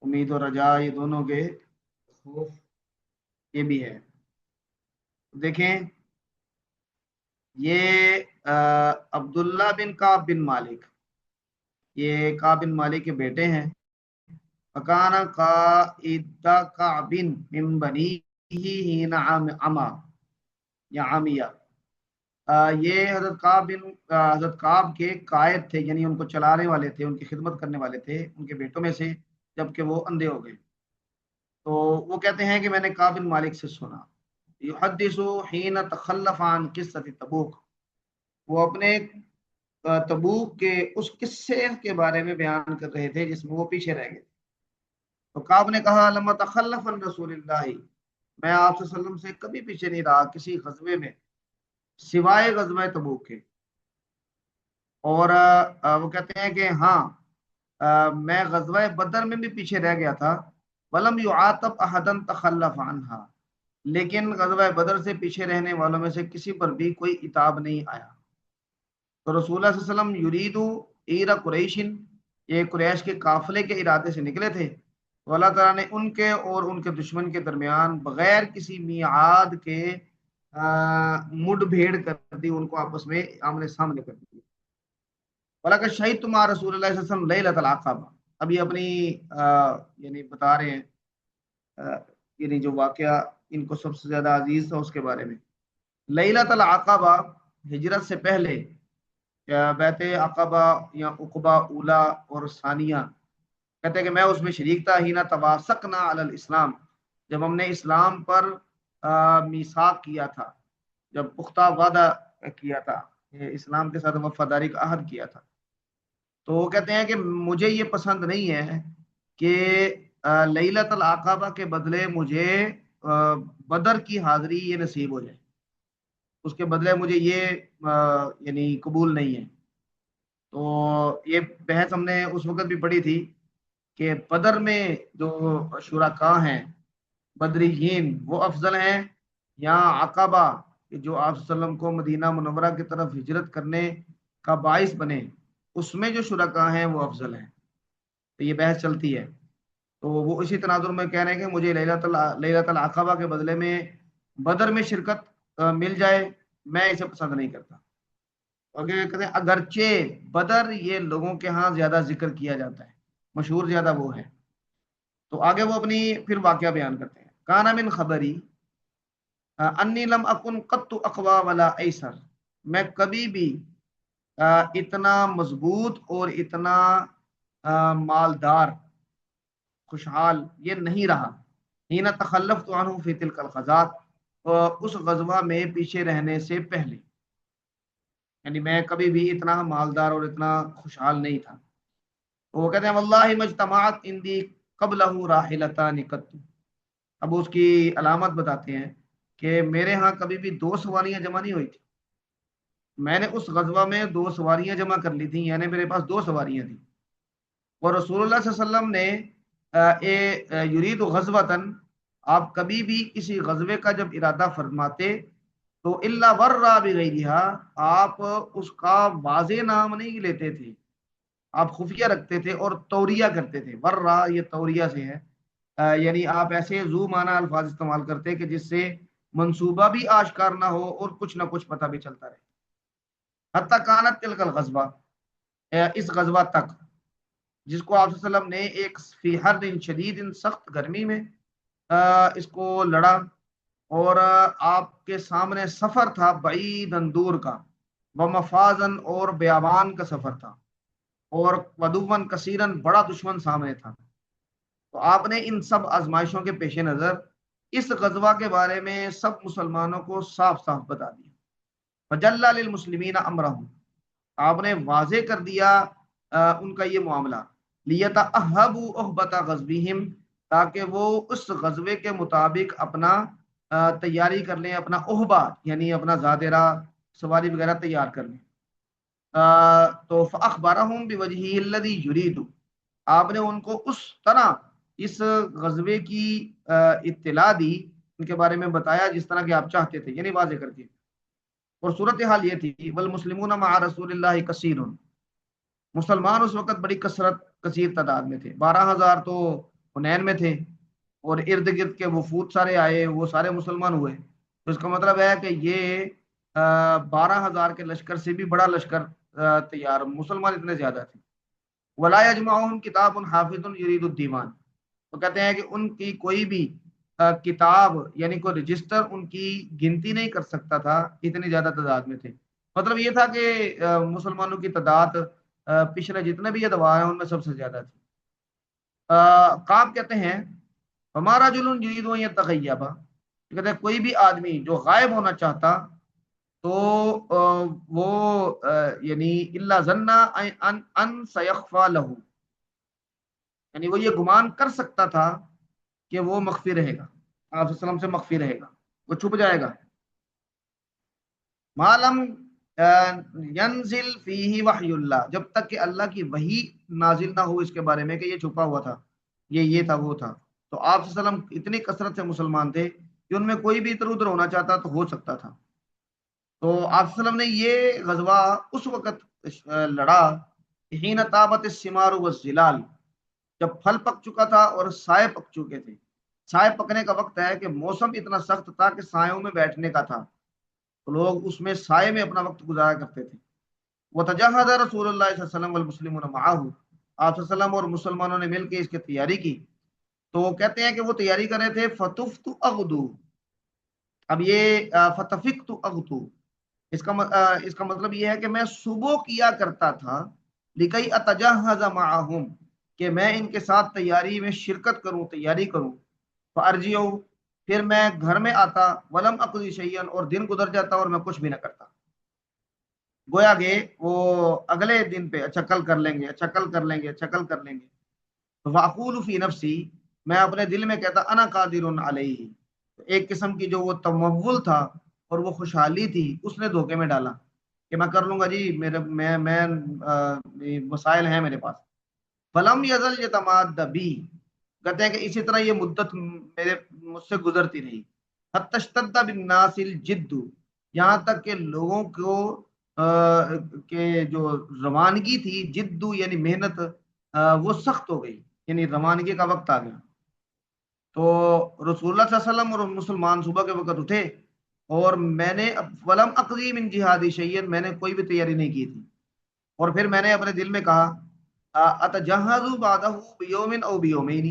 S2: امید اور رجا یہ دونوں کے خوف یہ بھی ہے. دیکھیں، یہ عبداللہ بن کعب بن مالک، یہ کعب بن مالک کے بیٹے ہیں. فکان قائد کعب من بنیہ حین عما یا عامیہ. یہ حضرت کعب کے قائد تھے، یعنی ان کو چلانے والے تھے، ان کی خدمت کرنے والے تھے ان کے بیٹوں میں سے، جبکہ وہ اندھے ہو گئے. تو وہ کہتے ہیں کہ میں نے کعب بن مالک سے سنا یحدث حین تخلف عن قصۃ تبوک، وہ اپنے تبوک کے اس قصے کے بارے میں بیان کر رہے تھے جس میں وہ پیچھے رہ گئے. تو کعب نے کہا لما تخلف عن رسول اللہ، میں آپ صلی اللہ علیہ وسلم سے کبھی پیچھے نہیں رہا کسی غزوے میں سوائے غزوہ تبوک کے. اور وہ کہتے ہیں کہ ہاں میں غزوہ بدر میں بھی پیچھے رہ گیا تھا. ولم یعاتب احدا تخلف عنہا، لیکن غزوہ بدر سے پیچھے رہنے والوں میں سے کسی پر بھی کوئی عتاب نہیں آیا. تو رسول اللہ صلی اللہ علیہ وسلم یرید عیر قریش، یہ قریش کے قافلے کے ارادے سے نکلے تھے. تو اللہ تعالیٰ نے ان کے اور ان کے دشمن کے درمیان بغیر کسی میعاد کے مڈ بھیڑ کر دی، ان کو آپس میں آمنے سامنے کر دی. وَلَقَدْ شَهِدْتُ مَعَ رَسُولِ اللَّهِ صلی اللہ علیہ وسلم لَيْلَةَ الْعَقَبَةِ، ابھی اپنی یعنی بتا رہے ہیں یعنی جو واقعہ ان کو سب سے زیادہ عزیز تھا اس کے بارے میں. لیلۃ العقبہ، ہجرت سے پہلے بیعت عقبہ یا عقبہ اولا اور ثانیہ، کہتے ہیں کہ میں اس میں شریک تھا. ہینا تواسقنا علی الاسلام، جب ہم نے اسلام پر میثاق کیا تھا، جب پختہ وعدہ کیا تھا، اسلام کے ساتھ وفاداری کا عہد کیا تھا. تو وہ کہتے ہیں کہ مجھے یہ پسند نہیں ہے کہ لیلۃ العقبہ کے بدلے مجھے بدر کی حاضری یہ نصیب ہو جائے، اس کے بدلے مجھے یہ یعنی قبول نہیں ہے۔ تو یہ بحث ہم نے اس وقت بھی پڑھی تھی کہ بدر میں جو شرکاء ہیں بدریین وہ افضل ہیں، یا عقبہ کہ جو آپ صلی اللہ علیہ وسلم کو مدینہ منورہ کی طرف ہجرت کرنے کا باعث بنے، اس میں جو شرکاء ہیں وہ افضل ہیں۔ تو یہ بحث چلتی ہے، تو وہ اسی تناظر میں کہہ رہے ہیں کہ مجھے لیلۃ العقبہ کے بدلے میں بدر میں شرکت مل جائے، میں اسے پسند نہیں کرتا۔ اگر کہتے ہیں اگرچہ بدر یہ لوگوں کے ہاں زیادہ ذکر کیا جاتا ہے، مشہور زیادہ وہ ہے۔ تو آگے وہ اپنی پھر واقعہ بیان کرتے ہیں، کانا من خبری انی لم اکن قط اقوا ولا ایسر، میں کبھی بھی اتنا مضبوط اور اتنا مالدار خوشحال یہ نہیں رہا، حین تخلفت عنہ فی تلک الغزات، اس غزوہ میں پیچھے رہنے سے پہلے، یعنی میں کبھی بھی اتنا مالدار اور اتنا خوشحال نہیں تھا۔ وہ کہتے ہیں واللہ مجتمعت اندی قبلہ راحلتان قط، اب اس کی علامت بتاتے ہیں کہ میرے ہاں کبھی بھی دو سواریاں جمع نہیں ہوئی تھی، میں نے اس غزوہ میں دو سواریاں جمع کر لی تھیں، یعنی میرے پاس دو سواریاں تھیں۔ اور رسول اللہ صلی اللہ علیہ وسلم نے یرید غزوتن، آپ کبھی بھی کسی غزوے کا جب ارادہ فرماتے تو اللہ ورّا بغیرہا، آپ اس کا واضح نام نہیں لیتے تھے، آپ خفیہ رکھتے تھے اور توریہ کرتے تھے۔ ورّا یہ توریہ سے ہے، یعنی آپ ایسے ذو معنی الفاظ استعمال کرتے کہ جس سے منصوبہ بھی آشکار نہ ہو اور کچھ نہ کچھ پتہ بھی چلتا رہے۔ حتی کانت تلک الغزوہ، اس غزوہ تک جس کو آپ صلی اللہ علیہ وسلم نے ایک فی حر شدید سخت گرمی میں اس کو لڑا، اور آپ کے سامنے سفر تھا بعید دور کا، ومفازن اور بیابان کا سفر تھا، اور ودون کثیرن بڑا دشمن سامنے تھا۔ تو آپ نے ان سب آزمائشوں کے پیش نظر اس غزوہ کے بارے میں سب مسلمانوں کو صاف صاف بتا دیا۔ فجلّ للمسلمین امرہم، آپ نے واضح کر دیا ان کا یہ معاملہ، لیتأہبوا اہبۃ غزوہم، تاکہ وہ اس غزوے کے مطابق اپنا تیاری کر لیں، اپنا اہبہ یعنی اپنا زادرہ سواری وغیرہ تیار کر لیں۔ تو فاخبرہم بوجہہ الذی یرید، آپ نے ان کو اس طرح اس غزوے کی اطلاع دی، ان کے بارے میں بتایا جس طرح کہ آپ چاہتے تھے، یعنی واضح کر کے۔ اور صورتحال یہ تھی والمسلمون مع رسول اللہ کثیر، مسلمان اس وقت بڑی کثیر تعداد میں تھے، 12,000 تو حنین میں تھے، اور ارد گرد کے وفود سارے آئے، وہ سارے مسلمان ہوئے۔ تو اس کا مطلب ہے کہ یہ 12,000 کے لشکر سے بھی بڑا لشکر تیار، مسلمان اتنے زیادہ تھے۔ ولا یجمعہم کتاب حافظ یرید الدیوان، تو کہتے ہیں کہ ان کی کوئی بھی کتاب یعنی کوئی رجسٹر ان کی گنتی نہیں کر سکتا تھا، اتنی زیادہ تعداد میں تھے۔ مطلب یہ تھا کہ مسلمانوں کی تعداد پچھلے جتنے بھی ادوار ہیں ان میں سب سے زیادہ تھی۔ قاب کہتے ہیں ہمارا جلن جدید و یتغیبا، کہتے ہیں کوئی بھی آدمی جو غائب ہونا چاہتا تو وہ یعنی الا ظن ان سیخفى له، یعنی وہ یہ گمان کر سکتا تھا کہ وہ مخفی رہے گا، آپ صلی اللہ علیہ وسلم سے مخفی رہے گا، وہ چھپ جائے گا۔ معلم ینزل فیہ وحی اللہ، جب تک کہ اللہ کی وحی نازل نہ ہو اس کے بارے میں کہ یہ چھپا ہوا تھا، یہ تھا وہ تھا۔ تو آپ صلی اللہ علیہ وسلم اتنی کثرت سے مسلمان تھے کہ ان میں کوئی بھی ادھر ادھر ہونا چاہتا تو ہو سکتا تھا۔ تو آپ صلی اللہ علیہ وسلم نے یہ غزوہ اس وقت لڑا حین طابت الثمار والظلال، جب پھل پک چکا تھا اور سائے پک چکے تھے۔ سائے پکنے کا وقت ہے کہ موسم اتنا سخت تھا کہ سایوں میں بیٹھنے کا تھا، تو لوگ اس میں سائے میں اپنا وقت گزارا کرتے تھے۔ وتجہز رسول اللہ صلی اللہ علیہ وسلم والمسلمون معہ، آپ صلی اللہ علیہ وسلم اور مسلمانوں نے مل کے اس کی تیاری کی۔ تو کہتے ہیں کہ وہ تیاری کر رہے تھے فتفت اغدو، اب یہ فتفقت اغدو، اس کا مطلب یہ ہے کہ میں صبح کیا کرتا تھا لکی اتجہز معہم، کہ میں ان کے ساتھ تیاری میں شرکت کروں، تیاری کروں۔ فارجع، پھر میں گھر میں آتا، ولم اقضی شیئا، اور دن گزر جاتا اور میں کچھ بھی نہ کرتا، گویا کہ وہ اگلے دن پہ اچھا کل کر لیں گے، اچھا کل کر لیں گے، اچھا کل کر لیں گے۔ واقول فی نفسی، میں اپنے دل میں کہتا انا قادر علیہ، ایک قسم کی جو وہ تمول تھا اور وہ خوشحالی تھی، اس نے دھوکے میں ڈالا کہ میں کر لوں گا جی، میرے میں یہ وسائل ہیں میرے پاس. فلم یزل یتماد بی، کہتے ہیں کہ اسی طرح یہ مدت مجھ سے گزرتی رہی. حتی اشتد بالناس الجد، یہاں تک کہ لوگوں کو کہ جو روانگی تھی، جدو یعنی محنت، وہ سخت ہو گئی، یعنی روانگی کا وقت آ گیا. تو رسول اللہ صلی اللہ علیہ وسلم اور مسلمان صبح کے وقت اٹھے، اور میں نے ولم اقضی من جہادی شیئن، میں نے کوئی بھی تیاری نہیں کی تھی. اور پھر میں نے اپنے دل میں کہا اتجہز بعدہ بیوم او بیومین،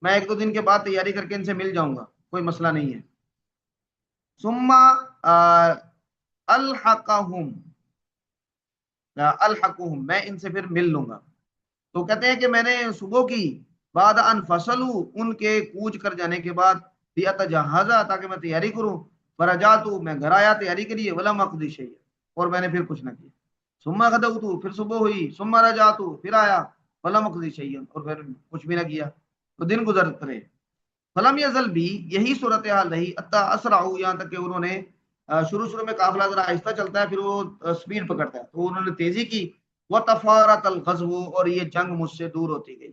S2: میں ایک دو دن کے بعد تیاری کر کے ان سے مل جاؤں گا، کوئی مسئلہ نہیں ہے. ثم الحقہم الحقہم، میں ان سے پھر مل لوں گا. تو کہتے ہیں کہ میں نے صبح کی بعد ان فصلوا، ان کے کوچ کر جانے کے بعد، اتجہزا، تاکہ میں تیاری کروں، فرجعت، میں گھر آیا تیاری کے لیے، ولم اقضی شیئا، اور میں نے پھر کچھ نہ کیا. ثم غدوت، پھر صبح ہوئی، ثم رجعت، پھر آیا، ولم اقضی شیئا، اور پھر کچھ بھی نہ کیا. تو دن گزر رہے. فلم یزل بھی یہی صورتحال رہی حتی اسرعوا، یہاں تک کہ انہوں نے شروع میں قافلہ ذرا آہستہ چلتا ہے، پھر وہ سپیڈ پکڑتا ہے، تو انہوں نے تیزی کی. وتفارت الغزو، اور یہ جنگ مجھ سے دور ہوتی گئی.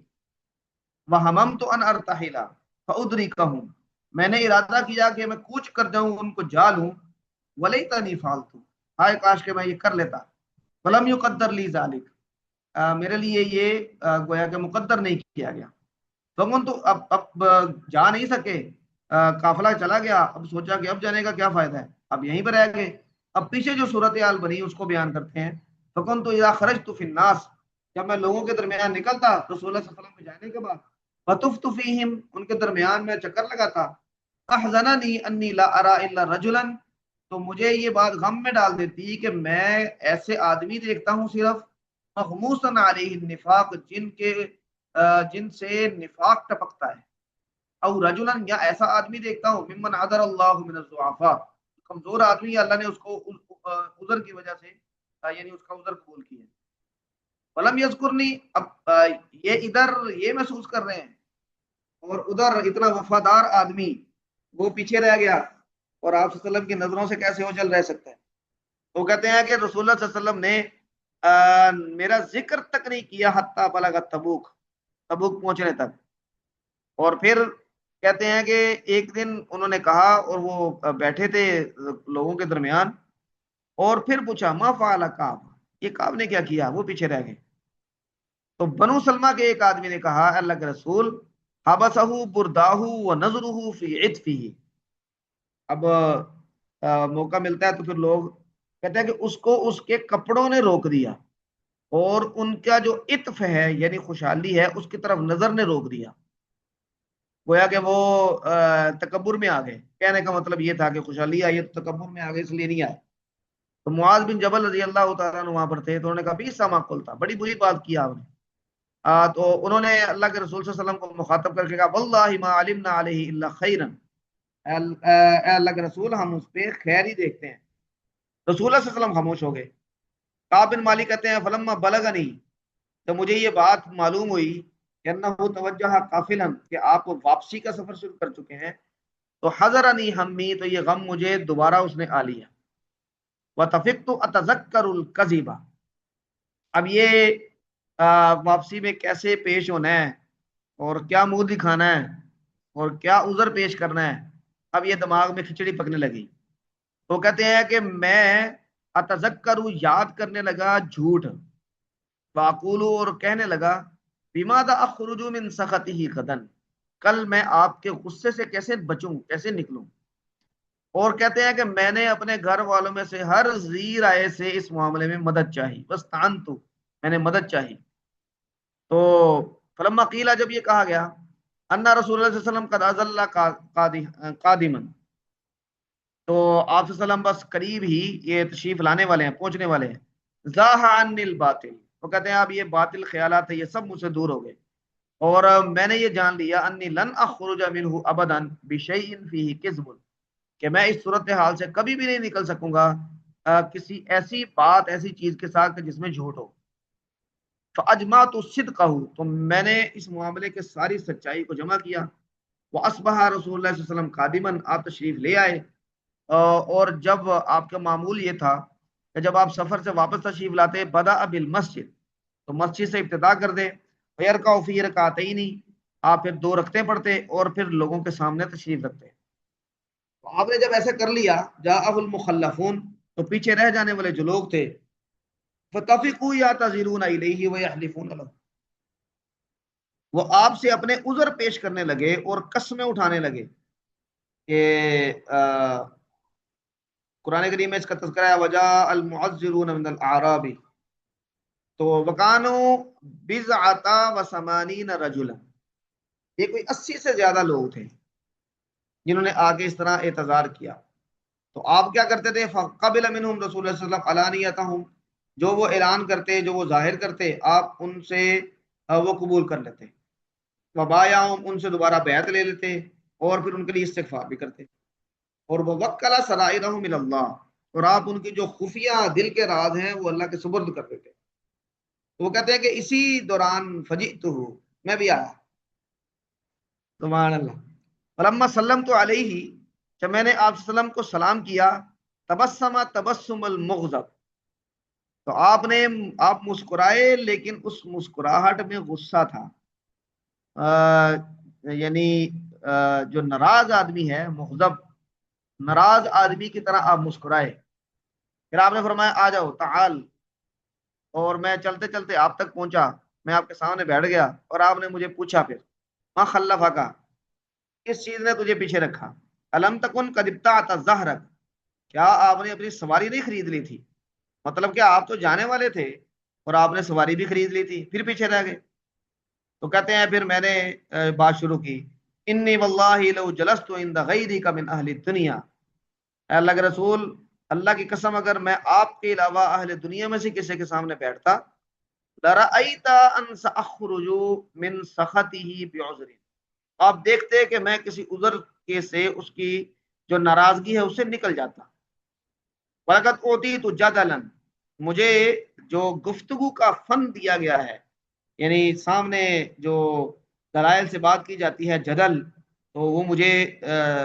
S2: وہممت ان ارتحل فادرکہم، میں نے ارادہ کیا کہ میں کوچ کر جاؤں، ان کو جا لوں. ولیتنی فعلت، ہائے کاش کہ میں یہ کر لیتا. فلم یقدر لی ذالک، میرے لیے یہ گویا کہ مقدر نہیں کیا گیا. فکن تو اب جا نہیں سکے، قافلہ چلا گیا، اب سوچا کہ اب جانے کا کیا فائدہ ہے، اب یہیں پر رہ گئے. اب پیچھے جو صورتحال بنی اس کو بیان کرتے ہیں. فکن تو اذا خرجت فی الناس، جب میں لوگوں کے درمیان نکلتا رسول اللہ صلی اللہ علیہ وسلم کے جانے کے بعد، فطفت فیہم، ان کے درمیان میں چکر لگاتا. احزننی انی لا ارى الا رجلا، تو مجھے یہ بات غم میں ڈال دیتی کہ میں ایسے آدمی دیکھتا ہوں صرف، مغموسا علیہ النفاق، جن سے نفاق ٹپکتا ہے. او رجلا، یا ایسا آدمی دیکھتا ہوں، ممن عذر اللہ من الضعفاء، کمزور آدمی اللہ نے اس کو عذر کی وجہ سے، یعنی اس کا عذر قبول کیا. ولم یذکرنی، اب یہ ادھر یہ محسوس کر رہے ہیں، اور ادھر اتنا وفادار آدمی وہ پیچھے رہ گیا، اور آپ صلی اللہ علیہ وسلم کی نظروں سے کیسے اوجھل رہ سکتا ہے. تو کہتے ہیں کہ رسول اللہ صلی اللہ علیہ وسلم نے میرا ذکر تک نہیں کیا حتی بلغ تبوک، تبوک پہنچنے تک. اور پھر کہتے ہیں کہ ایک دن انہوں نے کہا، اور وہ بیٹھے تھے لوگوں کے درمیان، اور پھر پوچھا ما فعل کعب، یہ کعب نے کیا کیا، وہ پیچھے رہ گئے. تو بنو سلمہ کے ایک آدمی نے کہا اللہ کے رسول، حبسہ برداہ ونظرہ فی عطفہ، اب موقع ملتا ہے تو پھر لوگ کہتے ہیں کہ اس کو اس کے کپڑوں نے روک دیا، اور ان کا جو عطف ہے یعنی خوشحالی ہے اس کی طرف نظر نے روک دیا. گویا کہ وہ تکبر میں آ گئے. کہنے کا مطلب یہ تھا کہ خوشحالی آئی ہے تو تکبر میں آ گئے، اس لیے نہیں آئے. تو معاذ بن جبل رضی اللہ تعالیٰ عنہ وہاں پر تھے، تو انہوں نے کہا بیسا ما قلتا، بڑی بری بات کی آپ نے. تو انہوں نے اللہ کے رسول صلی اللہ علیہ وسلم کو مخاطب کر کے کہا واللہ ما علمنا علیہ الا خیرا، اے اللہ کے رسول ہم اس پہ خیر ہی دیکھتے ہیں. رسول اللہ صلی اللہ علیہ وسلم خاموش ہو گئے. کعب بن مالک کہتے ہیں فلما بلغنی، تو مجھے یہ بات معلوم ہوئی کہ انہ توجہ قافلا، کہ آپ واپسی کا سفر شروع کر چکے ہیں، تو حضرنی ہمی، تو یہ غم مجھے دوبارہ اس نے آ لیا. وتفقت اتذکر الکذب، اب یہ واپسی میں کیسے پیش ہونا ہے، اور کیا منہ دکھانا ہے، اور کیا عذر پیش کرنا ہے، اب یہ دماغ میں کھچڑی پکنے لگی. تو کہتے ہیں کہ میں اتذکر، یاد کرنے لگا جھوٹ، واقولو، اور کہنے لگا بماذا اخرج من سخطہ غدا، کل میں آپ کے غصے سے کیسے بچوں، کیسے نکلوں. اور کہتے ہیں کہ میں نے اپنے گھر والوں میں سے ہر ذی رائے سے اس معاملے میں مدد چاہی، بس تانتو، میں نے مدد چاہی. تو فلما قیلا، جب یہ کہا گیا ان رسول اللہ صلی اللہ علیہ وسلم قد اذل قادما، تو آپ صلی اللہ علیہ وسلم بس قریب ہی یہ تشریف لانے والے ہیں، پہنچنے والے ہیں. زاح عن الباطل، وہ کہتے ہیں اب یہ باطل خیالات ہے یہ سب مجھ سے دور ہو گئے، اور میں نے یہ جان لیا انی لن اخرج منہ ابدا بشیء فیہ کذب، کہ میں اس صورتحال سے کبھی بھی نہیں نکل سکوں گا کسی ایسی بات، ایسی چیز کے ساتھ جس میں جھوٹ ہو. فاجمعت صدقہ، تو میں نے اس معاملے کے ساری سچائی کو جمع کیا. وَأَصْبَحَ رسول اللہ صلی اللہ علیہ وسلم قادماً، آپ تشریف لے آئے، اور جب آپ کا معمول یہ تھا کہ جب آپ سفر سے واپس تشریف لاتے، بدأ بالمسجد، تو مسجد سے ابتدا کر دے، فَيَرْكَعُ فِي رَكْعَتَيْنِ، آپ پھر 2 رکعتیں پڑھتے اور پھر لوگوں کے سامنے تشریف رکھتے۔ تو آپ نے جب ایسا کر لیا، جاءہ المخلفون، تو پیچھے رہ جانے والے جو لوگ تھے، فَطَفِقُوا يَعْتَذِرُونَ إِلَيْهِ وَيَحْلِفُونَ لَهُ، وہ آپ سے اپنے عذر پیش کرنے لگے اور قسمیں اٹھانے لگے کہ قرآن کریم میں اس کا تذکرہ ہے، وجاء المعذرون من الاعراب، تو وکانوا بضعۃ وثمانین رجلا، یہ کوئی 80 سے زیادہ لوگ تھے جنہوں نے آگے اس طرح اعتذار کیا۔ تو آپ کیا کرتے تھے، فقبل منہم رسول اللہ صلی اللہ علیہ وسلم علانیتہم، جو وہ اعلان کرتے، جو وہ ظاہر کرتے، آپ ان سے وہ قبول کر لیتے، وبایعہم، ان سے دوبارہ بیعت لے لیتے، اور پھر ان کے لیے استغفار بھی کرتے، اور وہ وکل سرائرہم الی اللہ، اور آپ ان کی جو خفیہ دل کے راز ہیں وہ اللہ کے سپرد کر دیتے۔ تو وہ کہتے ہیں کہ اسی دوران فجئتہ، میں بھی آیا، سبحان اللہ، فلما سلمت علیہ، جب میں نے آپ صلی اللہ علیہ وسلم کو سلام کیا، تبسم تبسم المغضب، تو آپ مسکرائے لیکن اس مسکراہٹ میں غصہ تھا، یعنی جو ناراض آدمی ہے، مغضب، ناراض آدمی کی طرح آپ مسکرائے۔ پھر آپ نے فرمایا آ جاؤ تعال، اور میں چلتے چلتے آپ تک پہنچا، میں آپ کے سامنے بیٹھ گیا، اور آپ نے مجھے پوچھا پھر، ما خلفک، کس چیز نے تجھے پیچھے رکھا، الم تکن قد ابتعت ظہرک، کیا آپ نے اپنی سواری نہیں خرید لی تھی، مطلب کہ آپ تو جانے والے تھے اور آپ نے سواری بھی خرید لی تھی، پھر پیچھے رہ گئے۔ تو کہتے ہیں پھر میں نے بات شروع کی، انی واللہ لو جلست عند غیرک من اہل الدنیا، اے اللہ کے رسول، اللہ کی قسم اگر میں آپ کے علاوہ اہل دنیا میں سے کسی کے سامنے بیٹھتا، لرأیت ان سأخرج من سخطہ بعذر، آپ دیکھتے کہ میں کسی عذر کے سے اس کی جو ناراضگی ہے اس سے نکل جاتا۔ وَلَقَدْ أُوتِيتُ جَدَلًا، مجھے جو گفتگو کا فن دیا گیا ہے، یعنی سامنے جو دلائل سے بات کی جاتی ہے، جدل، تو وہ مجھے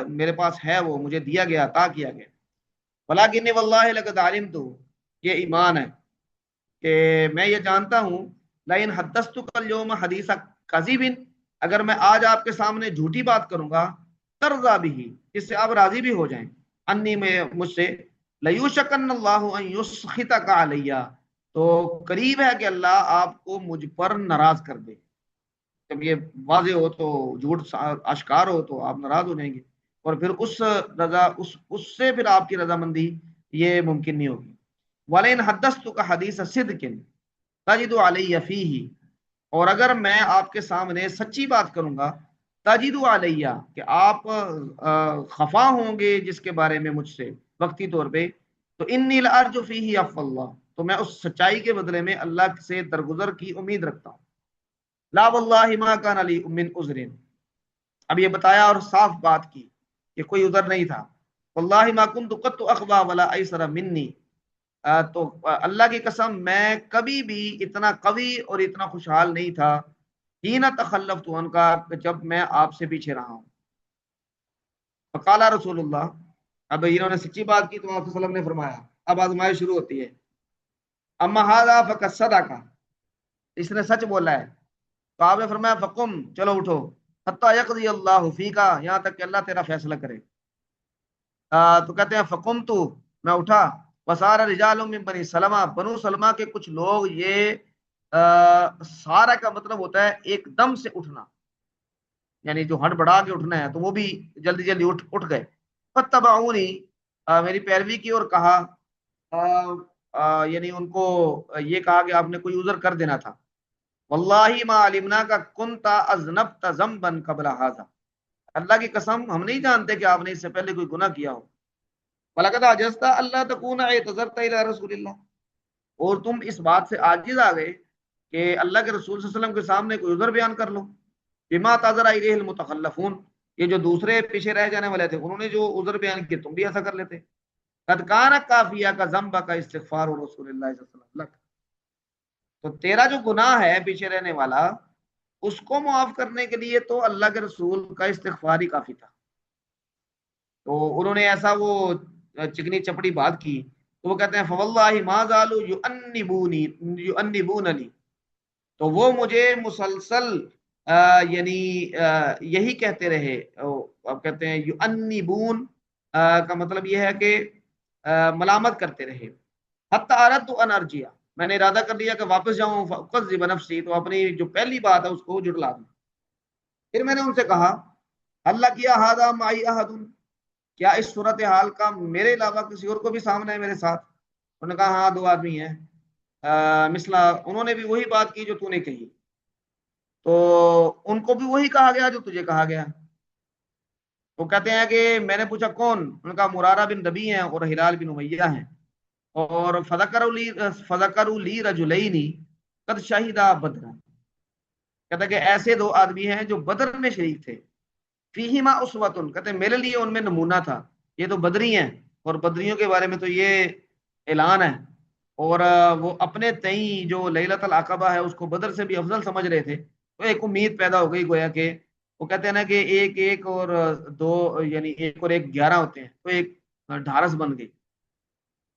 S2: میرے پاس ہے، وہ مجھے دیا گیا، عطا کیا گیا۔ وَلَكِنِّي وَاللَّهِ لَقَدْ عَلِمْتُ، یہ ایمان ہے کہ میں یہ جانتا ہوں، لَئِنْ حَدَّثْتُكَ الْيَوْمَ حَدِيثَ كَذِبٍ، اگر میں آج آپ کے سامنے جھوٹی بات کروں گا، ترضا بھی، جس سے آپ راضی بھی ہو جائیں، انی، میں، مجھ سے، لَيُوشَكَنَّ اللَّهُ أَن يُسْخِطَكَ عَلَيَّ، تو قریب ہے کہ اللہ آپ کو مجھ پر ناراض کر دے۔ جب یہ واضح ہو تو، جھوٹ اشکار ہو تو آپ ناراض ہو جائیں گے، اور پھر اس سے پھر آپ کی رضامندی یہ ممکن نہیں ہوگی۔ وَلَئِنْ حَدَّثْتُكَ حَدِيثَ صِدْقٍ تَجِدُ عَلَيَّ فِيهِ، اور اگر میں آپ کے سامنے سچی بات کروں گا، تجد علیہ، کہ آپ خفا ہوں گے جس کے بارے میں مجھ سے وقتی طور پہ، تو انی لارجو فیہ عفو اللہ، تو میں اس سچائی کے بدلے میں اللہ سے درگزر کی امید رکھتا ہوں۔ لا واللہ ما کان لی من عذر، اب یہ بتایا اور صاف بات کی کہ کوئی عذر نہیں تھا۔ واللہ ما کنت قط اخبا ولا ایسر منی، تو اللہ کی قسم میں کبھی بھی اتنا قوی اور اتنا خوشحال نہیں تھا، ہی نہ تخلف تو ان کا، جب میں آپ سے پیچھے رہا ہوں۔ فقال رسول اللہ، اب انہوں نے سچی بات کی تو آپ صلی اللہ علیہ وسلم نے فرمایا، اب آزمائش شروع ہوتی ہے، اما ھذا فقد صدق، اس نے سچ بولا ہے، تو آپ نے فرمایا فقم، چلو اٹھو، حتی یقضی اللہ فیکا، یہاں تک کہ اللہ تیرا فیصلہ کرے۔ تو کہتے ہیں فقم تو، میں اٹھا، وسار رجال من بنی سلمہ، بنو سلمہ کے کچھ لوگ، یہ سارا کا مطلب ہوتا ہے ایک دم سے اٹھنا، یعنی جو ہڑ بڑا کے اٹھنا ہے، تو وہ بھی جلدی جلدی اٹھ گئے۔ فتبعونی، میری پیروی کی اور کہا، یعنی ان کو یہ کہا کہ آپ نے کوئی عذر کر دینا تھا۔ واللہ ما علمنا کا کنتا اذنبت ذنبا قبل ھذا، اللہ کی قسم ہم نہیں جانتے کہ آپ نے اس سے پہلے کوئی گناہ کیا ہو۔ وَلَقَدْ عَجَزْتَ أَلَّا تَكُونَ اعْتَذَرْتَ إِلَىٰ رَسُولِ اللَّهِ، اور تم اس بات سے عاجز آ گئے کہ اللہ کے رسول صلی اللہ علیہ وسلم کے سامنے کوئی عذر بیان کر لو۔ بما اعتذر الیہ المتخلفون، یہ جو دوسرے پیچھے رہ جانے والے تھے انہوں نے جو عذر بیان کیے، تم بھی ایسا کر لیتے۔ قد کان کافیہ کا ذنب کا استغفار رسول اللہ صلی اللہ علیہ وسلم، تو تیرا جو گناہ ہے پیچھے رہنے والا، اس کو معاف کرنے کے لیے تو اللہ کے رسول کا استغفار ہی کافی تھا. تو انہوں نے ایسا وہ چکنی چپڑی بات کی تو وہ کہتے ہیں فواللہ ما زالوا یؤنبونی، تو وہ مجھے مسلسل یعنی یہی کہتے رہے. اب کہتے ہیں یؤنبون کا مطلب یہ ہے کہ ملامت کرتے رہے. حتی اردت ان ارجع، میں نے ارادہ کر لیا کہ واپس جاؤں. فاکذب نفسی، تو اپنی جو پہلی بات ہے اس کو جھٹلا دوں. پھر میں نے ان سے کہا اللہ کیا ھذا معی احد، کیا اس صورتحال کا میرے علاوہ کسی اور کو بھی سامنا ہے میرے ساتھ؟ انہوں نے کہا ہاں 2 آدمی ہیں. مثلا انہوں نے بھی وہی بات کی جو تو نے کہی، تو ان کو بھی وہی کہا گیا جو تجھے کہا گیا. وہ کہتے ہیں کہ میں نے پوچھا کون؟ انہوں نے کہا مرارہ بن ربیع ہیں اور ہلال بن امیہ ہیں. اور فذکروا لی رجلین قد شہدا بدر، کہتا ہے کہ ایسے 2 آدمی ہیں جو بدر میں شریک تھے. فیہما اسوۃ، کہتے ہیں میرے لیے ان میں نمونہ تھا. یہ تو بدری ہیں اور بدریوں کے بارے میں تو یہ اعلان ہے. اور وہ اپنے تئیں جو لیلۃ العقبہ ہے اس کو بدر سے بھی افضل سمجھ رہے تھے. تو ایک امید پیدا ہو گئی گویا کہ وہ کہتے ہیں نا کہ ایک اور 2 یعنی 1 اور 1 11 ہوتے ہیں، تو ایک ڈھارس بن گئی.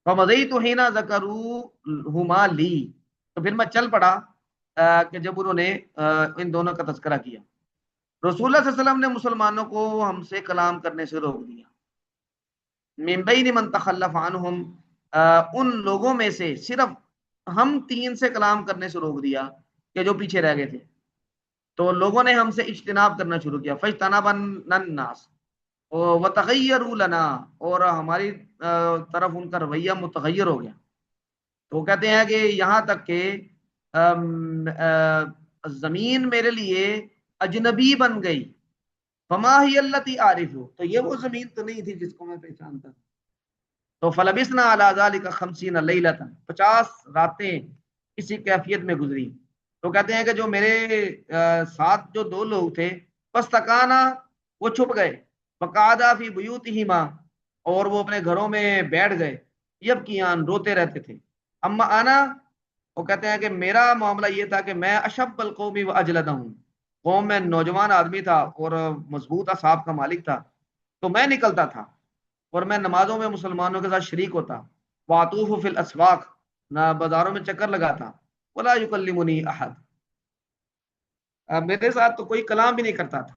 S2: فمضیت حین ذکروہما لی، تو پھر میں چل پڑا کہ جب انہوں نے ان دونوں کا تذکرہ کیا. رسول اللہ صلی اللہ علیہ وسلم نے مسلمانوں کو ہم سے کلام کرنے سے روک دیا. من بین من تخلف عنہم، ان لوگوں میں سے صرف ہم 3 سے کلام کرنے سے روک دیا کہ جو پیچھے رہ گئے تھے. تو لوگوں نے ہم سے اجتناب کرنا شروع کیا. فاجتنبنا الناس وتغیروا لنا، اور ہماری طرف ان کا رویہ متغیر ہو گیا. تو وہ کہتے ہیں کہ یہاں تک کہ زمین میرے لیے اجنبی بن گئی. فما ہی التی عارف، تو یہ وہ زمین تو نہیں تھی جس کو میں پہچانتا. تو فلبسنا علی ذلک 50 لیلۃ، 50 راتیں اسی کیفیت میں گزری. تو کہتے ہیں کہ جو میرے ساتھ جو 2 لوگ تھے فاستکانا، وہ چھپ گئے. فقعدا فی بیوتہما، اور وہ اپنے گھروں میں بیٹھ گئے. یبکیان، روتے رہتے تھے. اما انا، وہ کہتے ہیں کہ میرا معاملہ یہ تھا کہ میں اشب القوم و اجلدہم، قوم میں نوجوان آدمی تھا اور مضبوط اعصاب کا مالک تھا. تو میں نکلتا تھا اور میں نمازوں میں مسلمانوں کے ساتھ شریک ہوتا. واطوف فی الاسواق، نہ بازاروں میں چکر لگاتا. ولا یکلمنی احد، میرے ساتھ تو کوئی کلام بھی نہیں کرتا تھا.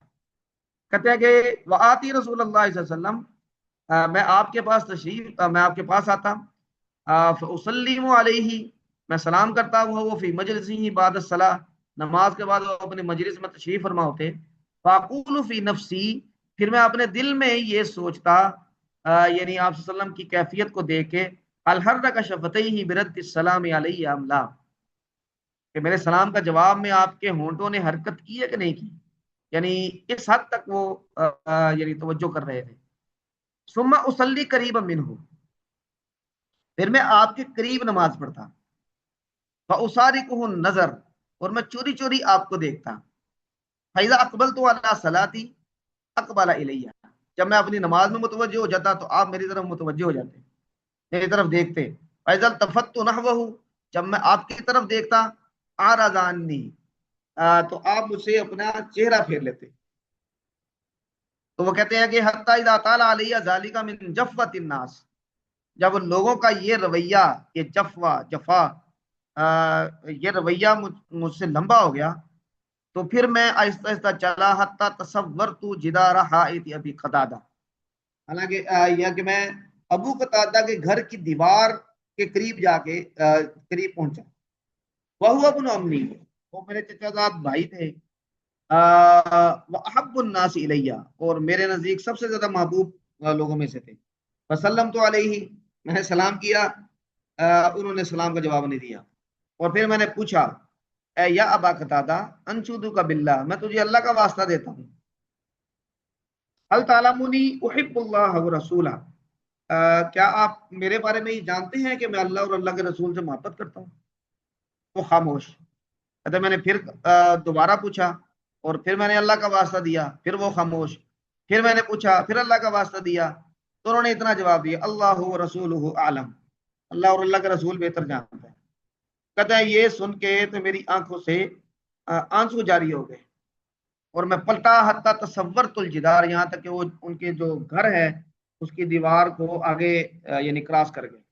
S2: کہتے ہیں کہ وآتی رسول اللہ صلی اللہ علیہ وسلم، میں آپ کے پاس میں آپ کے پاس آتا. فاسلم علیہ، میں سلام کرتا ہوں. وہ فی مجلسی بعد الصلاۃ، نماز کے بعد وہ اپنے مجلس میں تشریف فرما ہوتے. فاقول فی نفسی، پھر میں اپنے دل میں یہ سوچتا یعنی آپ صلی اللہ علیہ وسلم کی کیفیت کو دیکھ کے الحرک شفتیہ برد السلام علیہ ام لا، کہ میرے سلام کا جواب میں آپ کے ہونٹوں نے حرکت کی ہے کہ نہیں کی. یعنی اس حد تک وہ یعنی توجہ کر رہے تھے. ثم اصلی قریبا منہ، پھر میں آپ کے قریب نماز پڑھتا. فاسارقہ النظر، اور میں چوری چوری آپ کو دیکھتا. فاذا اقبلت علی صلاتی اقبل الیہ، جب میں اپنی نماز میں متوجہ ہو جاتا تو آپ میری طرف متوجہ ہو جاتے، میری طرف دیکھتے. فاذا التفت نحوہ، جب میں آپ کی طرف دیکھتا اعرض عنی، تو آپ مجھ سے اپنا چہرہ پھیر لیتے. تو وہ کہتے ہیں کہ حتی اذا طال علیہ ذالک من جفوۃ الناس، جب لوگوں کا یہ رویہ، یہ جفا یہ رویہ مجھ سے لمبا ہو گیا، تو پھر میں آہستہ آہستہ چلا. حتی تصورت جدار حائط ابی قتادہ، حالانکہ یہ کہ میں ابو قتادہ کے گھر کی دیوار کے قریب جا کے قریب پہنچا. وہ ابن امی، وہ میرے چچا زاد بھائی تھے. وَأَحَبُّ النَّاسِ إِلَيَّ، اور میرے نزدیک سب سے زیادہ محبوب لوگوں میں سے تھے. فَسَلَّمْتُ عَلَيْهِ، میں نے سلام کیا. انہوں نے سلام کا جواب نہیں دیا. اور پھر میں نے پوچھا اے یا ابا قتادہ انشودک باللہ، میں تجھے اللہ کا واسطہ دیتا ہوں. هل تعلمنی احب اللہ ورسولہ، کیا آپ میرے بارے میں یہ جانتے ہیں کہ میں اللہ اور اللہ کے رسول سے محبت کرتا ہوں؟ وہ خاموش. کہتے میں نے پھر دوبارہ پوچھا اور پھر میں نے اللہ کا واسطہ دیا. پھر وہ خاموش. پھر میں نے پوچھا، پھر اللہ کا واسطہ دیا. تو انہوں نے اتنا جواب دیا اللہ ورسولہ اعلم، اللہ اور اللہ کا رسول بہتر جانتا ہے. کہتا ہے یہ سن کے تو میری آنکھوں سے آنسو جاری ہو گئے، اور میں پلٹا حتی تصورت الجدار، یہاں تک کہ وہ ان کے جو گھر ہے اس کی دیوار کو آگے یعنی کراس کر گئے۔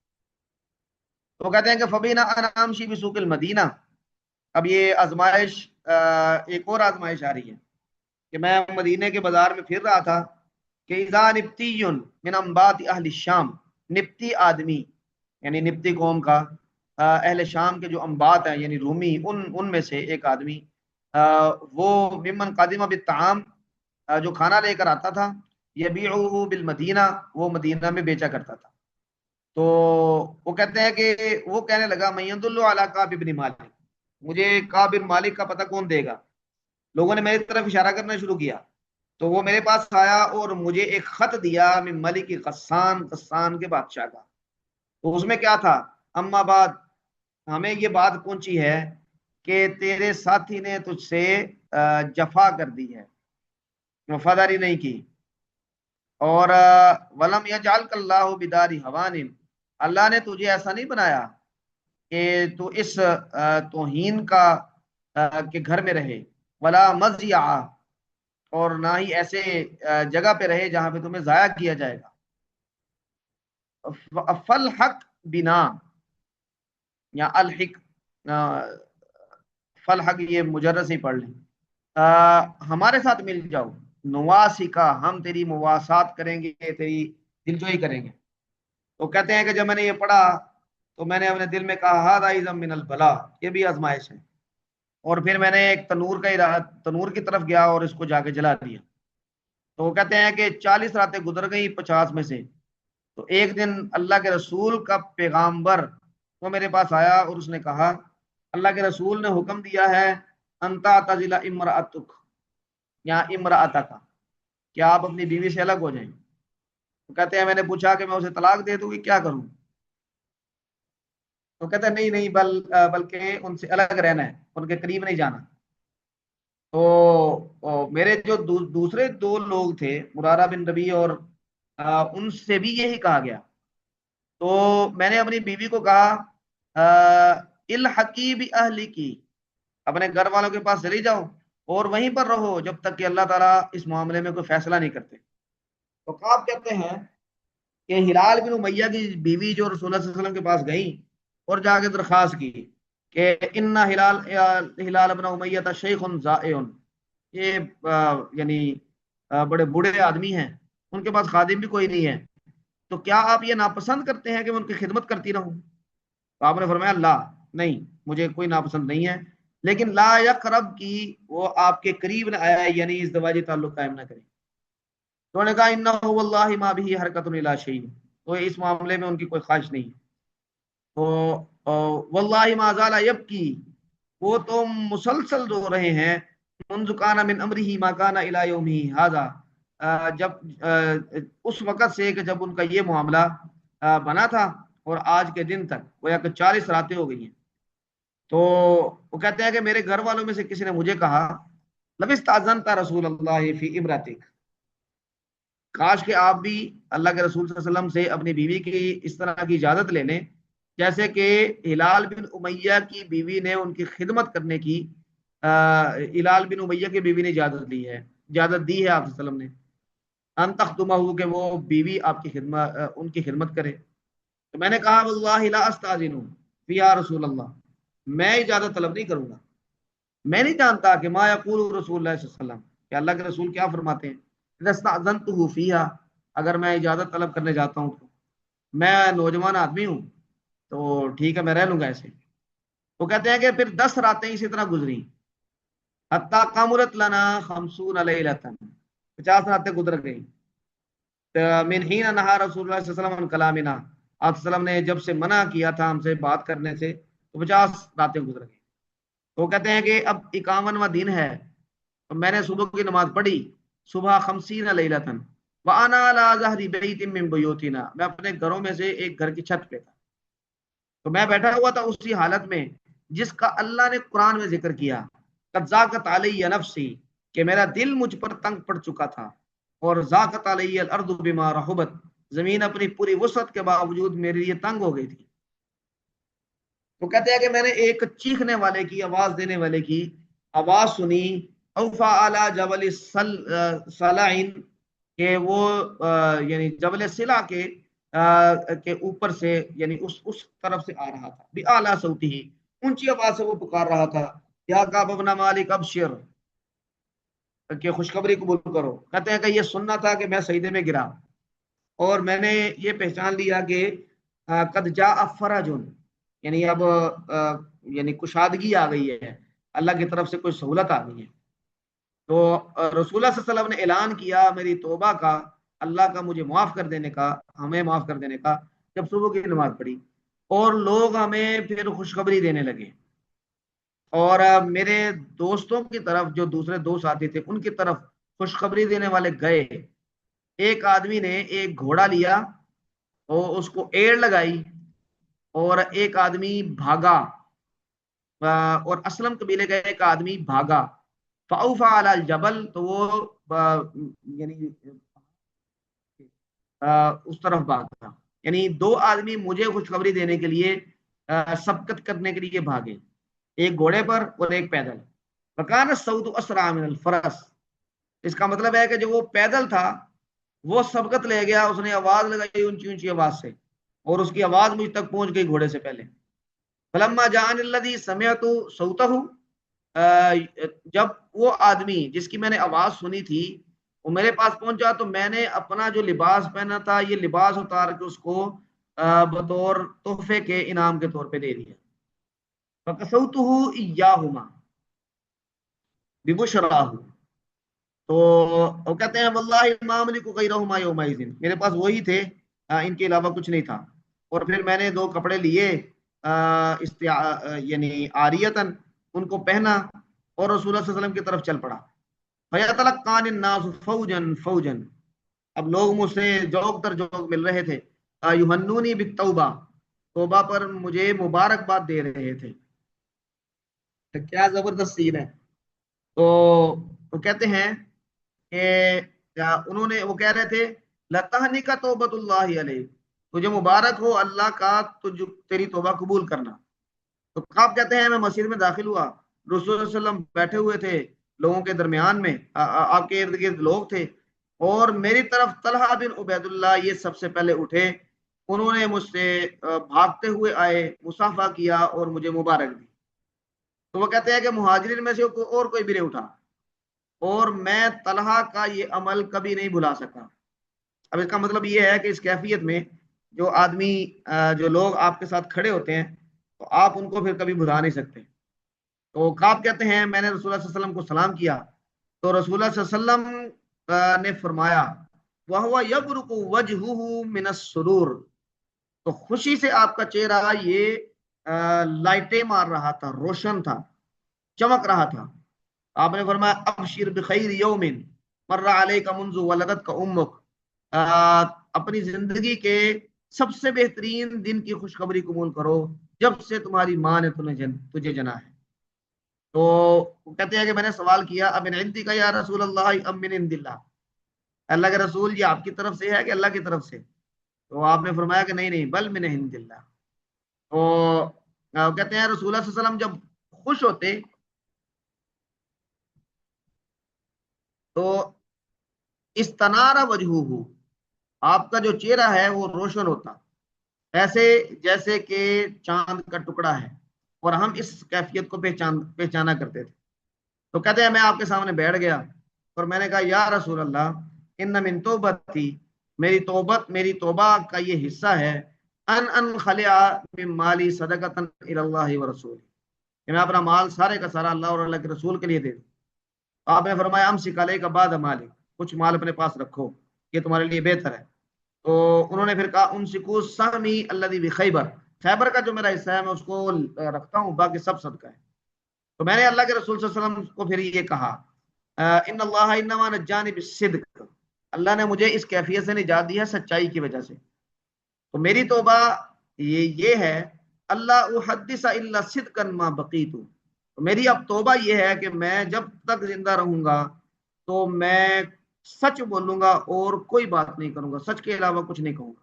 S2: تو کہتے ہیں کہ فبینا انا امشی بسوق المدینہ، اب یہ آزمائش ایک اور آزمائش آ رہی ہے کہ میں مدینے کے بازار میں پھر رہا تھا کہ اذا نبتی من انبات اہل الشام، نبتی آدمی یعنی نبتی قوم کا اہل شام کے جو انبات ہیں یعنی رومی، ان میں سے ایک آدمی وہ ممن قادمہ بالطعام، جو کھانا لے کر آتا تھا، یبیعہ بالمدینہ، وہ مدینہ میں بیچا کرتا تھا۔ تو وہ کہتے ہیں کہ وہ کہنے لگا من یدل علی کعب بن مالک، مجھے کعب بن مالک کا پتہ کون دے گا؟ لوگوں نے میری طرف اشارہ کرنا شروع کیا، تو وہ میرے پاس آیا اور مجھے ایک خط دیا من ملک غسان، غسان کے بادشاہ کا۔ تو اس میں کیا تھا؟ اما بعد، ہمیں یہ بات پہنچی ہے کہ تیرے ساتھی نے تجھ سے جفا کر دی ہے، وفاداری نہیں کی، اور ولم یجعلک اللہ بدار ہوان، اللہ نے تجھے ایسا نہیں بنایا کہ تو اس توہین کا کے گھر میں رہے، ولا مضیع، اور نہ ہی ایسے جگہ پہ رہے جہاں پہ تمہیں ضائع کیا جائے گا۔ فالحق بنا، یا الحق، فالحق یہ مجرد سے ہی پڑھ لیں، ہمارے ساتھ مل جاؤ، نواسی کا، ہم تیری مواسات کریں گے، تیری دلجوئی کریں گے۔ تو کہتے ہیں کہ جب میں نے یہ پڑھا تو میں نے اپنے دل میں کہا ہذا ایضا من البلاء، یہ بھی آزمائش ہے۔ اور پھر میں نے ایک تنور کی طرف گیا اور اس کو جا کے جلا دیا۔ تو وہ کہتے ہیں کہ 40 راتیں گزر گئی 50 میں سے، تو ایک دن اللہ کے رسول کا پیغامبر وہ میرے پاس آیا اور اس نے کہا اللہ کے رسول نے حکم دیا ہے انتا تعتزل امرأتک یا امرأتک، کہ آپ اپنی بیوی سے الگ ہو جائیں۔ تو کہتے ہیں میں نے پوچھا کہ میں اسے طلاق دے دوں گی، کیا کروں؟ تو کہتے ہیں نہیں بلکہ ان سے الگ رہنا ہے، ان کے قریب نہیں جانا۔ تو میرے جو دوسرے 2 لوگ تھے، مرارہ بن ربی، اور ان سے بھی یہی کہا گیا۔ تو میں نے اپنی بیوی کو کہا الحقی باہلکی، اپنے گھر والوں کے پاس چلی جاؤ اور وہیں پر رہو جب تک کہ اللہ تعالیٰ اس معاملے میں کوئی فیصلہ نہیں کرتے۔ تو کعب کہتے ہیں کہ ہلال بن امیہ کی بیوی جو رسول اللہ صلی اللہ علیہ وسلم کے پاس گئی اور جا کے درخواست کی کہ ان ہلال بن امیہ شیخ زائع، یہ یعنی بڑے بوڑھے آدمی ہیں، ان کے پاس خادم بھی کوئی نہیں ہے، تو کیا آپ یہ ناپسند کرتے ہیں کہ میں ان کی خدمت کرتی رہوں؟ تو آپ نے فرمایا لا، نہیں، مجھے کوئی ناپسند نہیں ہے، لیکن لا یقرب کی، وہ آپ کے قریب نہ آیا، یعنی اس ازدواجی تعلق قائم نہ کرے۔ تو انہوں نے کہا انہ واللہ ما به حرکت الی شیء، تو اس معاملے میں ان کی کوئی خواہش نہیں۔ تو واللہ ما زال یبکی، وہ تو مسلسل رو رہے ہیں، منذ کان من امرہ ما کان الی یومہ ھذا، جب اس وقت سے کہ جب ان کا یہ معاملہ بنا تھا اور آج کے دن تک، گویا کہ 40 راتیں ہو گئی ہیں۔ تو وہ کہتے ہیں کہ میرے گھر والوں میں سے کسی نے مجھے کہا لبستاذنت رسول اللہ فی امراتک، کاش کہ آپ بھی اللہ کے رسول صلی اللہ علیہ وسلم سے اپنی بیوی کی اس طرح کی اجازت لے لیں جیسے کہ ہلال بن امیہ کی بیوی نے ان کی خدمت کرنے کی، ہلال بن امیہ کی بیوی نے اجازت دی ہے آپ صلی اللہ علیہ وسلم نے، ان تخدمہ، کہ وہ بیوی آپ کی خدمت، ان کی خدمت کرے۔ تو میں نے کہا واللہ لا استاذن فی یا رسول اللہ، میں اجازت طلب نہیں کروں گا، میں نہیں جانتا کہ ما یقول رسول اللہ صلی اللہ علیہ وسلم، کہ اللہ کے رسول کیا فرماتے ہیں، اذا استاذنتہ فیہا، اگر میں اجازت طلب کرنے جاتا ہوں تو، میں نوجوان آدمی ہوں تو ٹھیک ہے میں رہ لوں گا ایسے۔ تو کہتے ہیں کہ پھر 10 راتیں اسی طرح گزری، حتیٰ قامرت لنا 50 لیلۃ، 50 راتیں گزر گئی، من حین نہا رسول اللہ صلی اللہ علیہ وسلم عن کلامنا، آپ صلی اللہ علیہ وسلم نے جب سے منع کیا تھا ہم سے بات کرنے سے، تو 50 راتیں گزر گئی۔ تو کہتے ہیں کہ اب 51واں دن ہے، تو میں نے صبح کی نماز پڑھی، صبح 50 لیلۃ وانا علی ظہر بیت من بیوتنا، میں اپنے گھروں میں سے ایک گھر کی چھت پہ تھا، تو میں بیٹھا ہوا تھا اسی حالت میں جس کا اللہ نے قرآن میں ذکر کیا، قد ضاقت علی نفسی، کہ میرا دل مجھ پر تنگ پڑ چکا تھا، اور ضاقت علی الارض بما رحبت، زمین اپنی پوری وسعت کے باوجود میرے لیے تنگ ہو گئی تھی۔ تو کہتے ہیں کہ میں نے ایک چیخنے والے کی، آواز دینے والے کی آواز سنی، اوفا اعلی جبل سلعین، کہ وہ یعنی جبل سلا کے اوپر سے، یعنی اس طرف سے آ رہا تھا، بھی اعلیٰ صوتی ہی، اونچی آواز سے وہ پکار رہا تھا، یا کعب بن مالک ابشر، کہ خوشخبری قبول کرو۔ کہتے ہیں کہ یہ سننا تھا کہ میں سجدے میں گرا، اور میں نے یہ پہچان لیا کہ قد جاء فرجن، یعنی اب یعنی کشادگی آ گئی ہے، اللہ کی طرف سے کوئی سہولت آ گئی ہے۔ تو رسول اللہ صلی اللہ علیہ وسلم نے اعلان کیا میری توبہ کا، اللہ کا مجھے معاف کر دینے کا، ہمیں معاف کر دینے کا، جب صبح کی نماز پڑھی، اور لوگ ہمیں پھر خوشخبری دینے لگے، اور میرے دوستوں کی طرف، جو دوسرے دو ساتھی تھے ان کی طرف خوشخبری دینے والے گئے۔ ایک آدمی نے ایک گھوڑا لیا اور اس کو ایڑ لگائی، اور ایک آدمی بھاگا، اور اسلم قبیلے کا ایک آدمی بھاگا، فاوفا علی الجبل، تو وہ یعنی اس طرف بھاگا، یعنی دو آدمی مجھے خوشخبری دینے کے لیے سبقت کرنے کے لیے بھاگے، ایک گھوڑے پر اور ایک پیدل۔ فکان الصوت اسرع من الفرس، اس کا مطلب ہے کہ جو وہ پیدل تھا وہ سبقت لے گیا، اس نے آواز لگائی اونچی اونچی آواز سے، اور اس کی آواز مجھ تک پہنچ گئی گھوڑے سے پہلے۔ فلما جان الذی سمعت صوتہ، جب وہ آدمی جس کی میں نے آواز سنی تھی وہ میرے پاس پہنچا، تو میں نے اپنا جو لباس پہنا تھا یہ لباس اتار کے اس کو بطور تحفے کے انعام کے طور پہ دے دیا۔ فکسوتہ ایاہما ببشراہ، تو وہ کہتے ہیں واللہ ما املک غیرہما یومئذ، میرے پاس وہی تھے، ان کے علاوہ کچھ نہیں تھا۔ اور پھر میں نے دو کپڑے لیے یعنی عاریتن، ان کو پہنا، اور رسول اللہ صلی اللہ علیہ وسلم کی طرف چل پڑا۔ فیتلقان الناس فوجا فوجا، اب لوگ مجھ سے جوک در جوک مل رہے تھے، یہنونی بالتوبہ، توبہ پر مجھے مبارکباد دے رہے تھے۔ کیا زبردست سین ہے۔ تو وہ کہتے ہیں کہ انہوں نے، وہ کہہ رہے تھے لتہنک توبۃ اللہ علیہ، تجھے مبارک ہو اللہ کا تیری توبہ قبول کرنا۔ تو آپ کہتے ہیں میں مسجد میں داخل ہوا، رسول اللہ صلی اللہ علیہ وسلم بیٹھے ہوئے تھے لوگوں کے درمیان میں، آپ کے ارد گرد لوگ تھے، اور میری طرف طلحہ بن عبید اللہ یہ سب سے پہلے اٹھے، انہوں نے مجھ سے بھاگتے ہوئے آئے، مصافحہ کیا اور مجھے مبارک دی۔ تو وہ کہتے ہیں کہ مہاجرین میں سے اور کوئی بھی نہیں اٹھا، اور میں طلحہ کا یہ عمل کبھی نہیں بھلا سکا۔ اب اس کا مطلب یہ ہے کہ اس کیفیت میں جو آدمی، جو لوگ آپ کے ساتھ کھڑے ہوتے ہیں تو آپ ان کو پھر کبھی بھلا نہیں سکتے۔ تو کعب کہتے ہیں میں نے رسول اللہ صلی اللہ علیہ وسلم کو سلام کیا، تو رسول اللہ صلی اللہ علیہ وسلم نے فرمایا وَهُوَ يَبْرُقُ وَجْهُهُ مِنَ السُّرُورِ، تو خوشی سے آپ کا چہرہ یہ لائٹیں مار رہا تھا، روشن تھا، چمک رہا تھا۔ آپ نے فرمایا ابشر بخیر یوم مر علیک منذ ولدتک امک، اپنی زندگی کے سب سے بہترین دن کی خوشخبری قبول کرو جب سے تمہاری ماں نے تجھے جنا ہے۔ تو کہتے ہیں کہ میں نے سوال کیا اب من عندک یا رسول اللہ ام من عند اللہ، اللہ کے رسول یہ آپ کی طرف سے ہے کہ اللہ کی طرف سے؟ تو آپ نے فرمایا کہ نہیں نہیں بل من عند اللہ۔ تو کہتے ہیں رسول اللہ صلی اللہ علیہ وسلم جب خوش ہوتے تو استنار وجہہ، آپ کا جو چہرہ ہے وہ روشن ہوتا، ایسے جیسے کہ چاند کا ٹکڑا ہے، اور ہم اس کیفیت کو پہچانا کرتے تھے۔ تو کہتے ہیں میں آپ کے سامنے بیٹھ گیا اور میں نے کہا یا رسول اللہ ان من توبتی، میری توبہ کا یہ حصہ ہے ان خلع من مالی صدقۃ الی اللہ ورسول، کہ میں اپنا مال سارے کا سارا اللہ اور اللہ کے رسول کے لیے دے دوں۔ آپ نے فرمایا امسک علیک بعض مالک، کچھ مال اپنے پاس رکھو، یہ تمہارے لیے بہتر ہے۔ تو انہوں نے پھر کہا امسکوا سہمی الذی بخیبر، خیبر کا جو میرا حصہ ہے میں اس کو رکھتا ہوں، باقی سب صدقہ ہے۔ تو میں نے اللہ کے رسول صلی اللہ علیہ وسلم کو پھر یہ کہا ان اللہ انما نجانی بالصدق، اللہ نے مجھے اس کیفیت سے نجات دی ہے سچائی کی وجہ سے۔ تو میری توبہ یہ ہے اللہ احدث الا صدقا ما بقیت، تو میری اب توبہ یہ ہے کہ میں جب تک زندہ رہوں گا تو میں سچ بولوں گا اور کوئی بات نہیں کروں گا، سچ کے علاوہ کچھ نہیں کہوں گا۔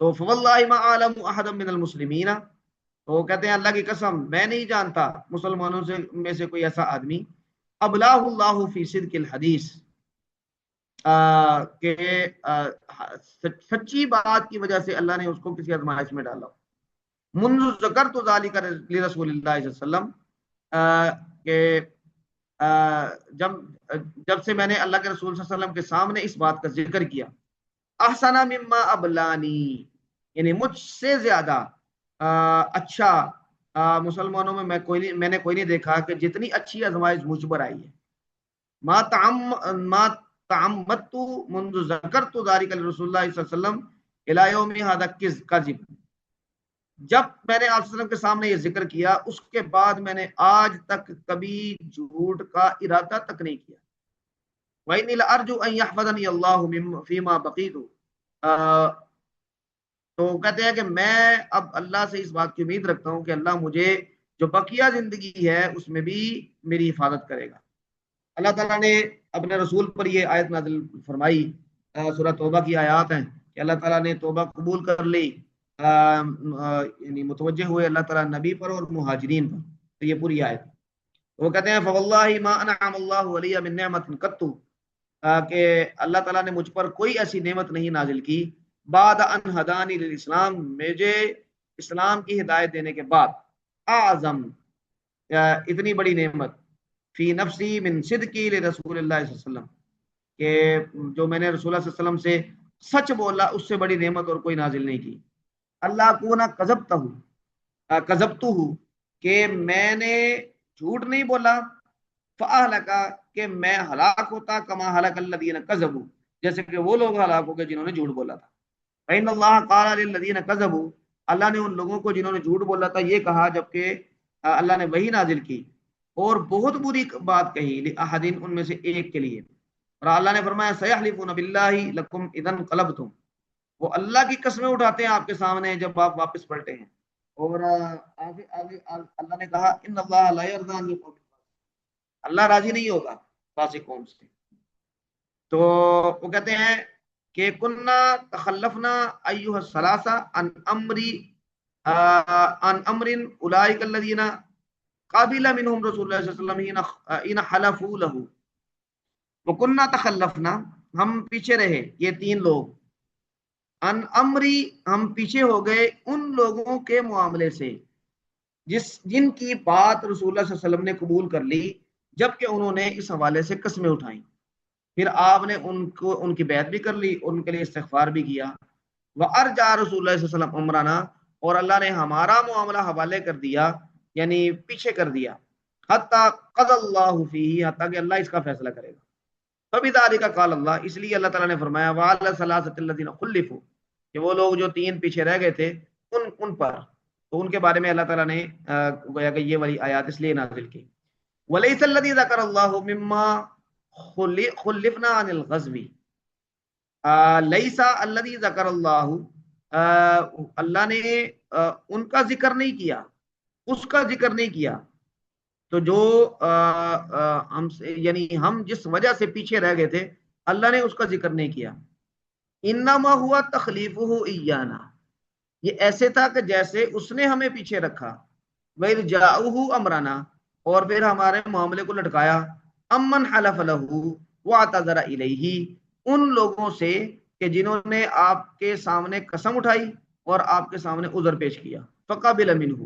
S2: تو فواللہ ما اعلم احدا من المسلمین، تو وہ کہتے ہیں اللہ کی قسم میں نہیں جانتا مسلمانوں سے میں سے کوئی ایسا آدمی ابلاہ اللہ فی صدق الحدیث کہ سچی بات کی وجہ سے اللہ نے اس کو کسی آزمائش میں ڈالا. منذ ذکرت ذالک لرسول اللہ صلی اللہ علیہ وسلم کہ جب سے میں نے اللہ کے رسول صلی اللہ علیہ وسلم کے سامنے اس بات کا ذکر کیا احسن مما ابلانی یعنی مجھ سے زیادہ اچھا مسلمانوں میں میں نے کوئی نہیں دیکھا کہ جتنی اچھی آزمائش مجھ پر آئی ہے. ما تعمدت منذ ذکرت ذالک لرسول اللہ صلی اللہ علیہ وسلم الی یوم ھذا کذب جب میں نے آپ صلی اللہ علیہ وسلم کے سامنے یہ ذکر کیا اس کے بعد میں نے آج تک کبھی جھوٹ کا ارادہ تک نہیں کیا. وَإِنِّي لَأَرْجُو أَن يَحْفَظَنِيَ اللَّهُ فِيمَا بَقِيتُ تو کہتے ہیں کہ میں اب اللہ سے اس بات کی امید رکھتا ہوں کہ اللہ مجھے جو بقیہ زندگی ہے اس میں بھی میری حفاظت کرے گا. اللہ تعالیٰ نے اپنے رسول پر یہ آیت نازل فرمائی. سورہ توبہ کی آیات ہیں کہ اللہ تعالیٰ نے توبہ قبول کر لی یعنی متوجہ ہوئے اللہ تعالیٰ نبی پر اور مہاجرین پر. تو یہ پوری آیت وہ کہتے ہیں فواللہ ما انعم اللہ علی من نعمت قط کہ اللہ تعالیٰ نے مجھ پر کوئی ایسی نعمت نہیں نازل کی بعد ان ہدانی للاسلام مجھے اسلام کی ہدایت دینے کے بعد اعظم اتنی بڑی نعمت فی نفسی من صدقی لرسول اللہ صلی اللہ علیہ وسلم کہ جو میں نے رسول اللہ صلی اللہ علیہ وسلم سے سچ بولا اس سے بڑی نعمت اور کوئی نازل نہیں کی. اللہ کو نہ کذبتہ کہ میں نے جھوٹ نہیں بولا فاہلکا کہ میں ہلاک ہوتا کما ہلاک الذین کذبوا جیسے کہ وہ لوگ ہلاک ہو گئے جنہوں نے جھوٹ بولا تھا. فإن اللہ قال للذین کذبوا اللہ نے ان لوگوں کو جنہوں نے جھوٹ بولا تھا یہ کہا جبکہ اللہ نے وہی نازل کی اور بہت بری بات کہی لأحد ان میں سے ایک کے لیے. اور اللہ نے فرمایا سیحلفون باللہ لکم اذا انقلبتم وہ اللہ کی قسمیں اٹھاتے ہیں آپ کے سامنے جب آپ واپس پلٹے ہیں. اور آگے اللہ نے کہا ان اللہ لا یرضی عن القوم اللہ راضی نہیں ہوگا فاسق قوم سے. تو وہ کہتے ہیں کہ کننا تخلفنا ایھا الثلاثہ عن امر اولئک الذین قابل منهم رسول اللہ صلی اللہ علیہ وسلم حين حلفوا له وکننا تخلفنا ہم پیچھے رہے یہ تین لوگ ان امری ہم پیچھے ہو گئے ان لوگوں کے معاملے سے جن کی بات رسول اللہ صلی اللہ علیہ وسلم نے قبول کر لی جبکہ انہوں نے اس حوالے سے قسمیں اٹھائیں. پھر آپ نے ان کی بیعت بھی کر لی ان کے لیے استغفار بھی کیا. وارجع رسول اللہ صلی اللہ علیہ وسلم امرنا اور اللہ نے ہمارا معاملہ حوالے کر دیا یعنی پیچھے کر دیا حتی قضى اللہ فیہ حتی کہ اللہ اس کا فیصلہ کرے گا. فبذلک قال اللہ اس لیے اللہ تعالیٰ نے فرمایا وعلی الثلاثة الذین خلفوا کہ وہ لوگ جو تین پیچھے رہ گئے تھے ان پر تو ان کے بارے میں اللہ تعالیٰ نے گویا کہ یہ والی آیات اس لیے نازل کی. ولیس الذی ذکر اللہ مما خلفنا عن الغزو لیس الذی ذکر اللہ اللہ نے ان کا ذکر نہیں کیا اس کا ذکر نہیں کیا تو جو ہم یعنی ہم جس وجہ سے پیچھے رہ گئے تھے اللہ نے اس کا ذکر نہیں کیا. انما ہوا تخلیفہ ایانا یہ ایسے تھا کہ جیسے اس نے ہمیں پیچھے رکھا. وَإِرْجَاؤُهُ أَمْرَنَا اور پھر ہمارے معاملے کو لٹکایا. امن حلف لہو وَاعْتَذَرَ إِلَيْهِ ان لوگوں سے کہ جنہوں نے آپ کے سامنے قسم اٹھائی اور آپ کے سامنے عذر پیش کیا. فَقَبِلَ مِنْهُ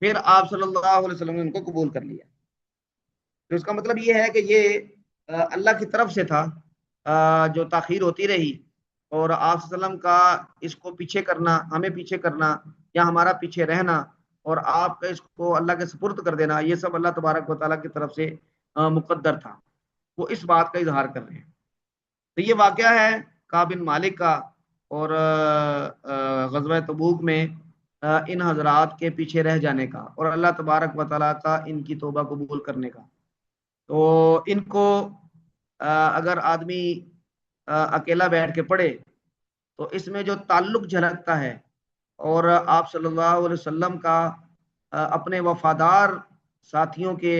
S2: پھر آپ صلی اللہ علیہ وسلم نے ان کو قبول کر لیا. تو اس کا مطلب یہ ہے کہ یہ اللہ کی طرف سے تھا جو تاخیر ہوتی رہی اور آپ صلی اللہ علیہ وسلم کا اس کو پیچھے کرنا ہمیں پیچھے کرنا یا ہمارا پیچھے رہنا اور آپ کا اس کو اللہ کے سپرد کر دینا یہ سب اللہ تبارک و تعالیٰ کی طرف سے مقدر تھا. وہ اس بات کا اظہار کر رہے ہیں. تو یہ واقعہ ہے کعب بن مالک کا اور غزوہ تبوک میں ان حضرات کے پیچھے رہ جانے کا اور اللہ تبارک و تعالیٰ کا ان کی توبہ قبول کرنے کا. تو ان کو اگر آدمی اکیلا بیٹھ کے پڑھے تو اس میں جو تعلق جھلکتا ہے اور آپ صلی اللہ علیہ وسلم کا اپنے وفادار ساتھیوں کے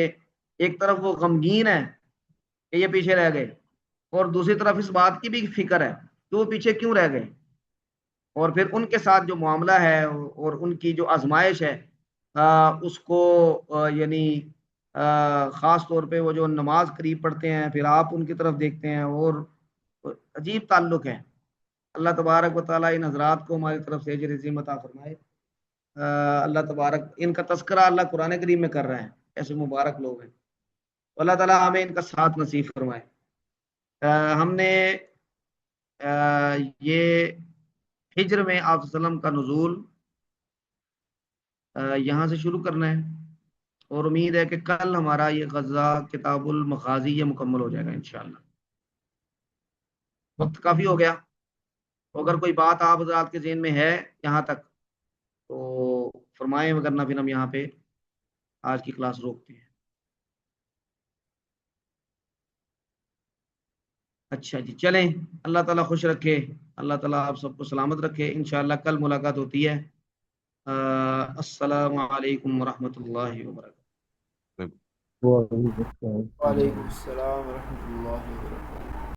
S2: ایک طرف وہ غمگین ہے کہ یہ پیچھے رہ گئے اور دوسری طرف اس بات کی بھی فکر ہے کہ وہ پیچھے کیوں رہ گئے اور پھر ان کے ساتھ جو معاملہ ہے اور ان کی جو آزمائش ہے اس کو یعنی خاص طور پہ وہ جو نماز قریب پڑھتے ہیں پھر آپ ان کی طرف دیکھتے ہیں، اور عجیب تعلق ہے۔ اللہ تبارک و تعالیٰ ان حضرات کو ہماری طرف سے اجر عظیم عطا فرمائے۔ اللہ تبارک ان کا تذکرہ اللہ قرآن کریم میں کر رہے ہیں، ایسے مبارک لوگ ہیں، اللہ تعالیٰ ہمیں ان کا ساتھ نصیب فرمائے۔ ہم نے یہ ہجر میں آپ صلی اللہ علیہ وسلم کا نزول یہاں سے شروع کرنا ہے، اور امید ہے کہ کل ہمارا یہ غزہ کتاب المغازی یہ مکمل ہو جائے گا انشاءاللہ۔ وقت کافی ہو گیا، اگر کوئی بات آپ حضرات کے ذہن میں ہے یہاں تک تو فرمائیں، ورنہ پھر ہم یہاں پہ آج کی کلاس روکتے ہیں۔ اچھا جی، چلیں، اللہ تعالیٰ خوش رکھے، اللہ تعالیٰ آپ سب کو سلامت رکھے، انشاءاللہ کل ملاقات ہوتی ہے۔ السلام علیکم ورحمۃ اللہ وبرکاتہ۔
S4: وعلیکم السلام
S5: وعلیکم السلام ورحمۃ اللہ وبرکاتہ۔